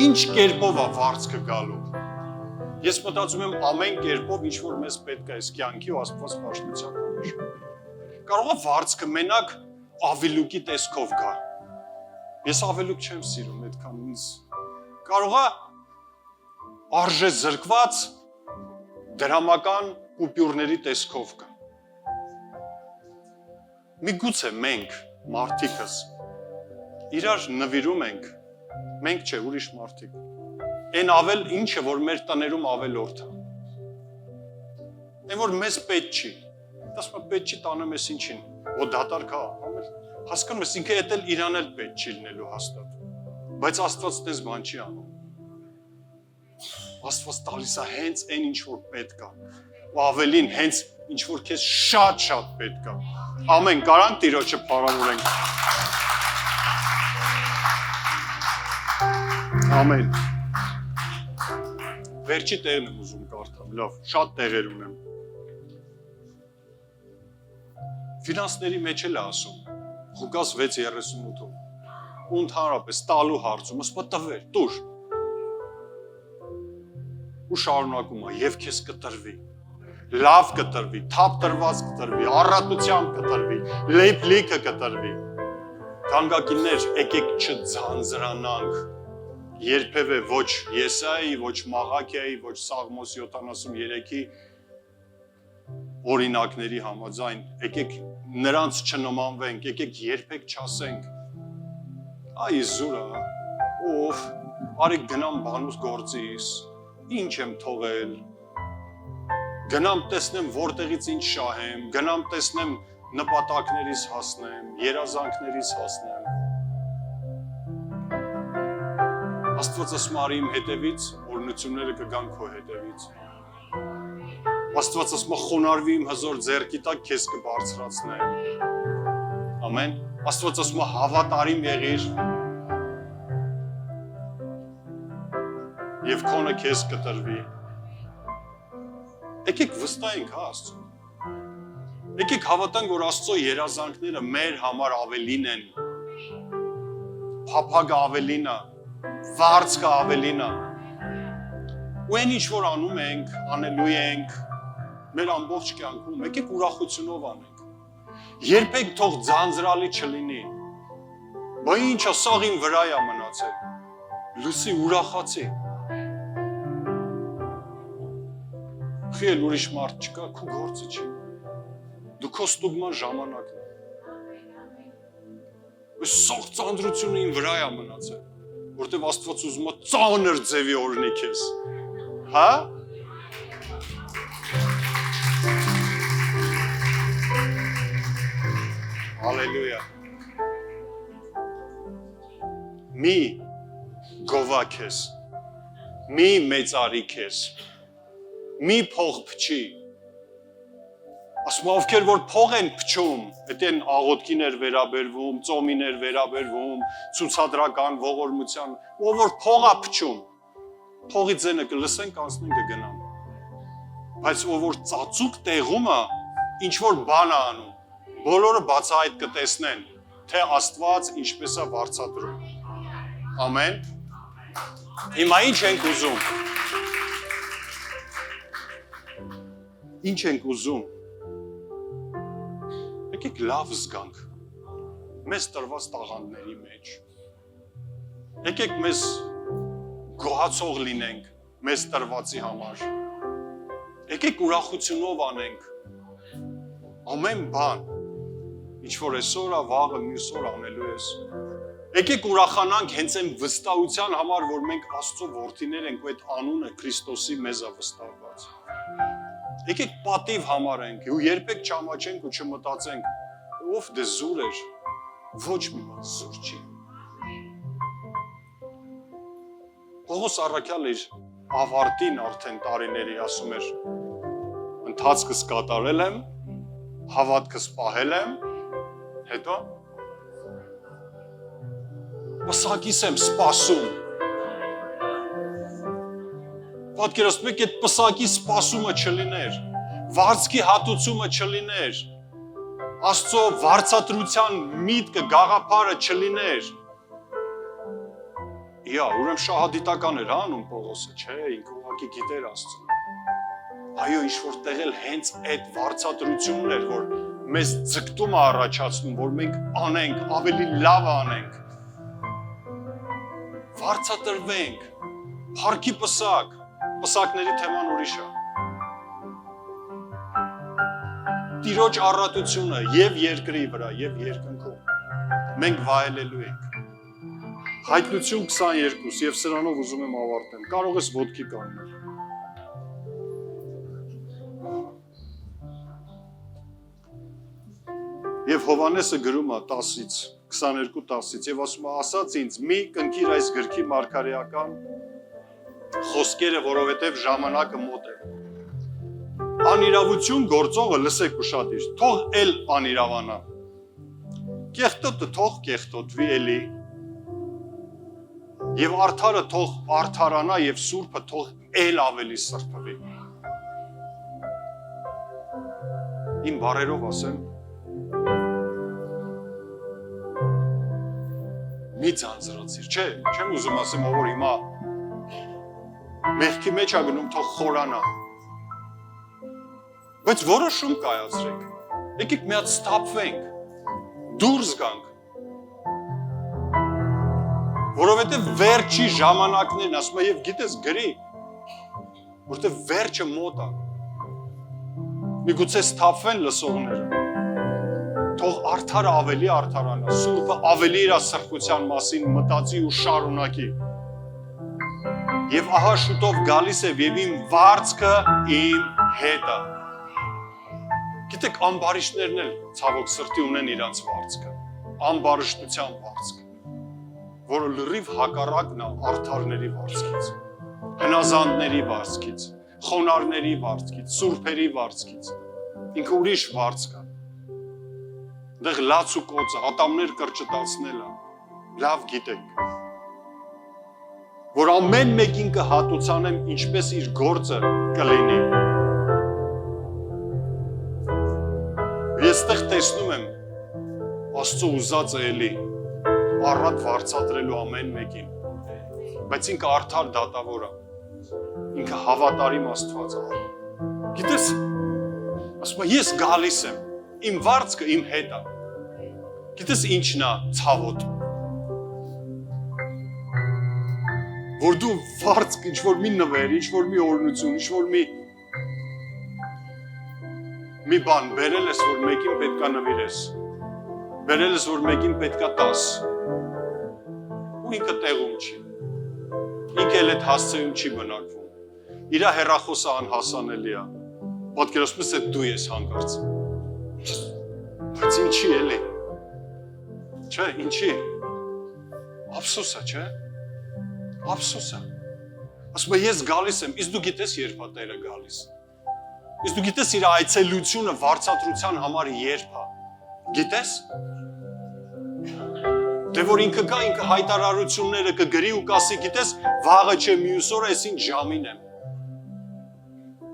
Ինչ կերպով է վարձքը գալու։ Ես մտածում եմ ամեն կերպով ինչ որ մեզ պետք է այս կյանքի ու Աստված պաշտության համար։ Կարող է վարձքը մենակ ավելուկի տեսքով գա։ Ես ավելուկ չեմ սիրում այդքան ինձ։ Կարող է արժե զրկված դրամական կուպյուրների տեսքով կա։ Միգուցե մենք մարդիկս իրար նվիրում ենք, մենք չէ, ուրիշ մարդիկ։ Այն ավել ինչը, որ մեր տներում ավելորդ է։ Այն որ մեզ պետք չի։ Ասում եմ պետք չի տանեմ ես ինչին։ Ո դատարկ է, հասկանում ես ինքը էդ էլ իրան էլ պետք չի լինելու հաստատ։ Բայց Աստված այդպես բան չի անում։ Աստված տալիս է հենց այն ինչ որ պետք է։ Ու ավելին հենց ինչ որ քեզ շատ պետք է։ Ամեն կարանք Տիրոջը փառավորենք։ Ամեն։ Վերջի տեղն եմ ուզում կարդամ, լավ, շատ տեղեր ունեմ։ Ֆինանսների մեջ էլ է ասում, Ղուկաս 6:38-ով։ Ու ընդհանրապես տալու հարցում, ասում է տվեր, տուր։ Ու շարունակում է, եւ քեզ կտրվի։ Լավ կտրվի, թափ տրված կտրվի, առատությամբ կտրվի, լիքը կտրվի։ Թանկագիններ, եկեք չձանձրանանք։ Երբևէ ոչ Եսայի, ոչ Մաղաքիայի, ոչ Սաղմոս 73-ի օրինակների համաձայն, եկեք նրանց չնմանվենք, եկեք երբեք չասենք, այ զուրա, ով, արեք գնամ բանուս գործիս, ինչ եմ թողել, գնամ տեսնեմ որտեղից ինչ շահեմ, գնամ տեսնեմ նպատակներից հասնեմ, երազանքներից հասնեմ, Աստված ասում արի իմ հետևից, օրհնությունները կգան քո հետևից։ Աստված ասում խոնարհվի իմ հզոր ձեռքի տակ քեզ կբարձրացնեմ։ Ամեն։ Աստված ասում հավատարիմ եղիր։ Եվ քոնը քեզ կտրվի։ Եկեք վստահենք հա Աստծուն։ Եկեք հավատանք, որ Աստծո երազանքները մեր համար ավելին են։ Փափագը ավելին է։ Վարձքը ավելին է։ Ու այն ինչ որ անում ենք, անելու ենք, մեր ամբողջ կյանքում, եկեք ուրախությունով անենք։ Երբեք թող ձանձրալի չլինի։ Բա ինչա, սաղ իմ վրա է մնացել։ Լսի, ուրախացի։ Խիել ուրիշ մարդ չկա, քո գործը չի։ Դու քո ստուգման ժամանակն է։ Այս սաղ ծանրությունը իմ վրա է մնացել։ Որտև Աստված ուզում է ծանր ձևի օրհնի քեզ։ Հա? Հալելույա։ Մի գովա քեզ։ Մի մեծարի քեզ։ Մի փող փչի։ Ասում ովքեր որ փող են փչում, այդ են աղոթքին էր վերաբերվում, ծոմին էր վերաբերվում, ցուցադրական ողորմության, ով որ փող է փչում, փողի ձենը կլսեն, կանցնեն կգնան։ Բայց ով որ ծածուկ տեղում է, ինչ որ բան է անում, բոլորը բացահայտ կտեսնեն, թե Աստված ինչպես է վարձատրում։ Ամեն։ Հիմա ինչ ենք ուզում։ Ինչ ենք ուզում։ Եկեք լավ զգանք մեզ տրված տաղանդների մեջ։ Եկեք մեզ գոհացող լինենք մեզ տրվածի համար։ Եկեք ուրախությունով անենք ամեն բան, ինչ որ այսօր է, վաղը, մյուս օր անելու ես։ Եկեք ուրախանանք հենց այն վստահության համար, որ մենք Աստծո որդիներ ենք ու այդ անունը Քրիստոսի մեզ է վստահված։ Եկեք պատիվ համարենք ու երբեք չամաչենք ու չմտածենք, ով դե զուր էր, ոչ մի բան զուր չի։ Պողոս առաքյալը իր ավարտին արդեն տարիների ասում էր, ընթացքս կատարել եմ, հավատքս պահել եմ, հետո պսակիս եմ սպասում։ Պատկերացնում եք այդ պսակի սպասումը չլիներ, վարձքի հատուցումը չլիներ, Աստծո վարձատրության միտքը, գաղափարը չլիներ։ Ուրեմն շահադիտական էր անում Պողոսը, չէ, ինքը ուղղակի գիտեր Աստծուն։ Այո, ինչ-որ տեղել հենց այդ վարձատրությունն էր, որ մեզ ձգտում է առաջացնում, որ մենք անենք, ավելի լավ անենք։ Վարձատրվենք, փառքի պսակ, պսակների թեման ուրիշ է։ Տիրոջ առատությունը եւ երկրի վրա, եւ երկնքում մենք վայելելու ենք։ Հայտնություն 22 եւ սրանով ուզում եմ ավարտեմ։ Կարող ես ոտքի կանգնել։ Եվ Հովանեսը գրում է 10-ից, 22-10-ից եւ ասում է, ասաց ինձ, մի կնքիր այս գրքի մարգարեական խոսքերը, որովհետեւ ժամանակը մոտ է։ Անիրավություն գործողը լսեք ուշադիր, թող էլ անիրավանա։ Կեղտոտը թող կեղտոտվի էլի։ Եվ արդարը թող արդարանա եւ սուրբը թող էլ ավելի սրբվի։ Իմ բառերով ասեմ, մի ձանձրացիր, չէ, չեմ ուզում ասեմ, որ հիմա մեղքի մեջ է գնում, թող խորանա։ Բայց որոշում կայացրեք, եկեք մի հատ ստապվենք, դուրս գանք, որովհետև վերջի ժամանակներն, ասում է, և գիտես գրի, որովհետև վերջը մոտ է, միգուցե ստապվեն լսողները, թող արդարը ավելի արդարանա, սուրբը ավելի իր սրբության մասին մտածի ու շարունակի։ Եվ ահա շուտով գալիս է եւ իմ վարձքը իմ հետ է։ Գիտեք, ամբարիշտներն էլ ցավոք սրտի ունեն իրանց վարձքը, ամբարշտության վարձքը, որը լրիվ հակառակն է արդարների վարձքից, հնազանդների վարձքից, խոնարհների վարձքից, սուրբերի վարձքից։ Ինքը ուրիշ վարձ կա։ Դեղ լաց ու կոծը, ատամներ կրճտացնելը, լավ գիտենք, որ ամեն մեկին կհատուցանեմ ինչպես իր գործը կլինի։ Ես տեղ տեսնում եմ Աստծո ուզածը էլի, առատ վարձատրելու ամեն մեկին, բայց ինքը արդար դատավոր է, ինքը հավատարիմ Աստված է։ Գիտես, ասում է, ես գալիս եմ, իմ վարձքը իմ հետ է։ Գիտես ինչն է ցավոտ։ Որ դու վարձք ինչ-որ մի նվեր, ինչ-որ մի օրհնություն, ինչ-որ մի բան բերել ես, որ մեկին պետք է նվիրես, բերել ես, որ մեկին պետք է տաս, ու ինքը տեղում չի, ինքը էլ այդ հասցեում չի բնակվում, իրա հեռախոսը անհասանելի է, պատկերացնում ես, այդ դու ես հանկարծ, բայց ինչի էլի, չէ, ինչի, ափսոս է, չէ, ափսոս է, ասում է, ես գալիս եմ, իսկ դու գիտես երբ է Տերը գալիս, իսկ դու գիտես իր այցելությունը վարձատրության համար երբ է, գիտես, դե որ ինքը կա, ինքը հայտարարությունները կգրի ու կասի, գիտես, վաղը չէ մյուս օրը ես ինչ ժամին եմ,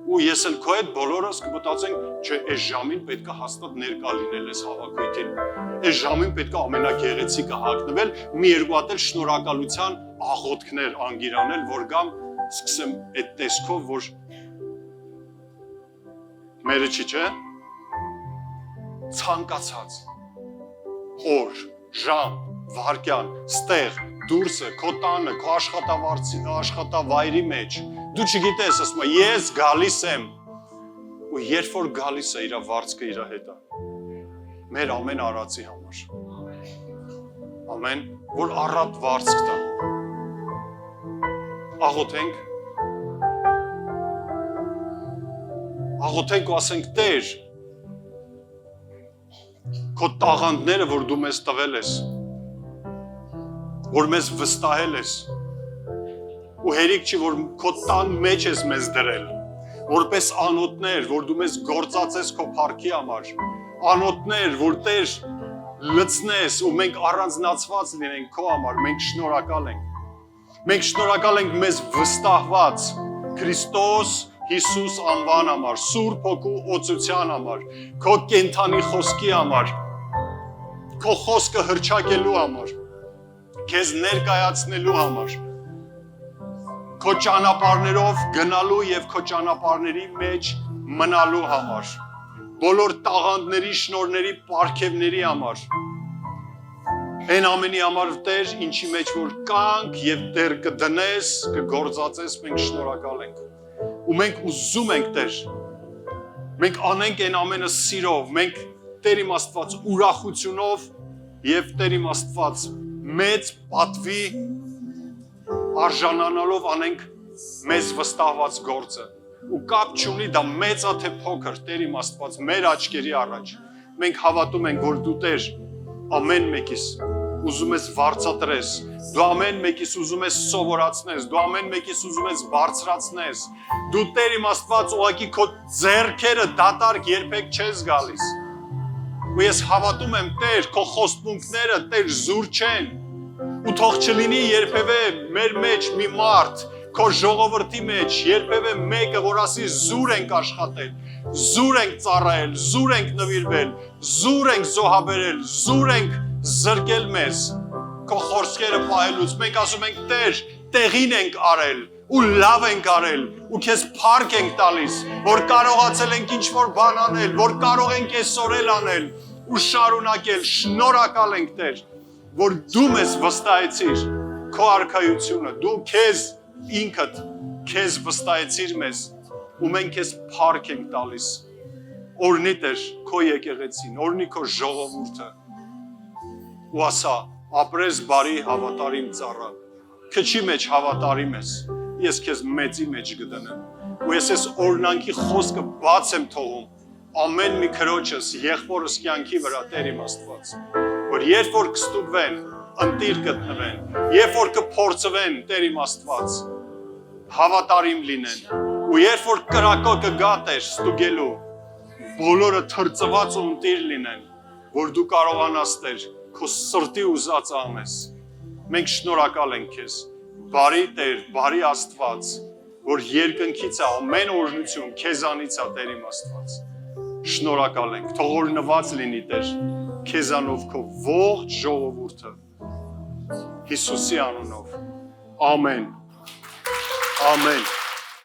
ու ես էլ քո հետ բոլորս կմտածենք, չէ, այս ժամին պետք է հաստատ ներկա լինել ես հավաքույթին, այս ժամին պետք է ամենագեղեցիկը հագնվել, մի երկու հատ էլ շնորհակալության աղոթքներ անգիրանել, որ գամ սկսեմ այդ տեսքով, որ մերը չի, չէ, ցանկացած օր, ժամ, վարկյան, ստեղ, դուրսը, քո տանը, քո աշխատավայրի մեջ, դու չգիտես, ասում է, ես գալիս եմ, ու երբ որ գալիս է իր վարձքը իր հետ է, մեր ամեն արածի համար, ամեն, որ առատ վարձք տա, աղոթենք ու ասենք Տեր, քո տաղանդները, որ դու մեզ տվել ես, որ մեզ վստահել ես, ու հերիք չի, որ քո տան մեջ ես մեզ դրել, որպես անոթներ, որ դու մեզ գործածես քո փառքի համար, անոթներ, որ Տեր լցնես ու մենք առանձնացված լինենք քո համար, մենք շնորհակալ ենք մեզ վստահված Քրիստոս Հիսուս անվան համար, Սուրբ Հոգու օծության համար, քո կենթանի խոսքի համար, քո խոսքը հռչակելու համար, քեզ ներկայացնելու համար, քո ճանապարհներով գնալու եւ քո ճանապարհների մեջ մնալու համար, բոլոր տաղանդների, շնորհների, պարգևների համար, այն ամենի համար Տեր, ինչի մեջ որ կանք եւ Տեր կդնես, կգործածես, մենք շնորհակալ ենք։ Ու մենք ուզում ենք Տեր, մենք անենք այն ամենը սիրով, մենք Տեր իմ Աստված ուրախությունով եւ Տեր իմ Աստված մեծ պատվի արժանանալով անենք մեզ վստահված գործը։ Ու կապ չունի դա մեծ է թե փոքր, Տեր իմ Աստված մեր աչքերի առաջ։ Մենք հավատում ենք, որ դու Տեր ամեն մեկիս ուզում ես վարձատրես, դու ամեն մեկիս ուզում ես սովորացնես, դու ամեն մեկիս ուզում ես բարձրացնես, դու Տեր իմ Աստված ուղղակի քո ձեռքերը դատարկ երբեք չես գալիս։ Ու ես հավատում եմ Տեր, քո խոստմունքները Տեր զուր չեն։ Ու թող չլինի երբևէ մեր մեջ մի մարդ, քո ժողովրդի մեջ երբևէ մեկը, որ ասի զուր ենք աշխատել, զուր ենք ծառայել, զուր ենք նվիրվել, զուր ենք զոհաբերել, զուր ենք զրկել մեզ, քո խոսքերը պահելուց, մենք ասում ենք Տեր, տեղին ենք արել, ու լավ ենք արել, ու քեզ փառք ենք տալիս, որ կարողացել ենք ինչ-որ բան անել, որ կարող ենք այսօր էլ անել, ու շարունակել, շնորհակալ ենք Տեր, որ դու մեզ վստահեցիր քո արքայությունը, դու քեզ ինքդ քեզ վստահեցիր մեզ, ու մենք քեզ փառք ենք տալիս, օրհնի Տեր քո եկեղեցին, օրհնի քո ժողովուրդը, ու ասա, ապրես բարի հավատարիմ ծառա, քչի մեջ հավատարիմ ես, ես քեզ մեծի մեջ կդնեմ, ու ես այս օրհնանքի խոսքը բաց եմ թողում, ամեն մի քրոջս, եղբորս կյանքի վրա Տեր իմ Աստված, որ երբ որ կստուգվեն, ընտիր գտնվեն, երբ որ կփորձվեն Տեր իմ Աստված, հավատարիմ լինեն, ու երբ որ կրակը կգա Տեր ստուգելու, բոլորը թրծված ու ընտիր լինեն, որ դու կարողանաս Տեր քո սրտի ուզածը անես։ Մենք շնորհակալ ենք քեզ, բարի Տեր, բարի Աստված, որ երկնքից է ամեն օրհնություն քեզանից է Տեր իմ Աստված։ Շնորհակալ ենք, թող օրհնված լինի Տեր, քեզանով քո ողջ ժողովուրդը։ Հիսուսի անունով։ Ամեն։ Ամեն։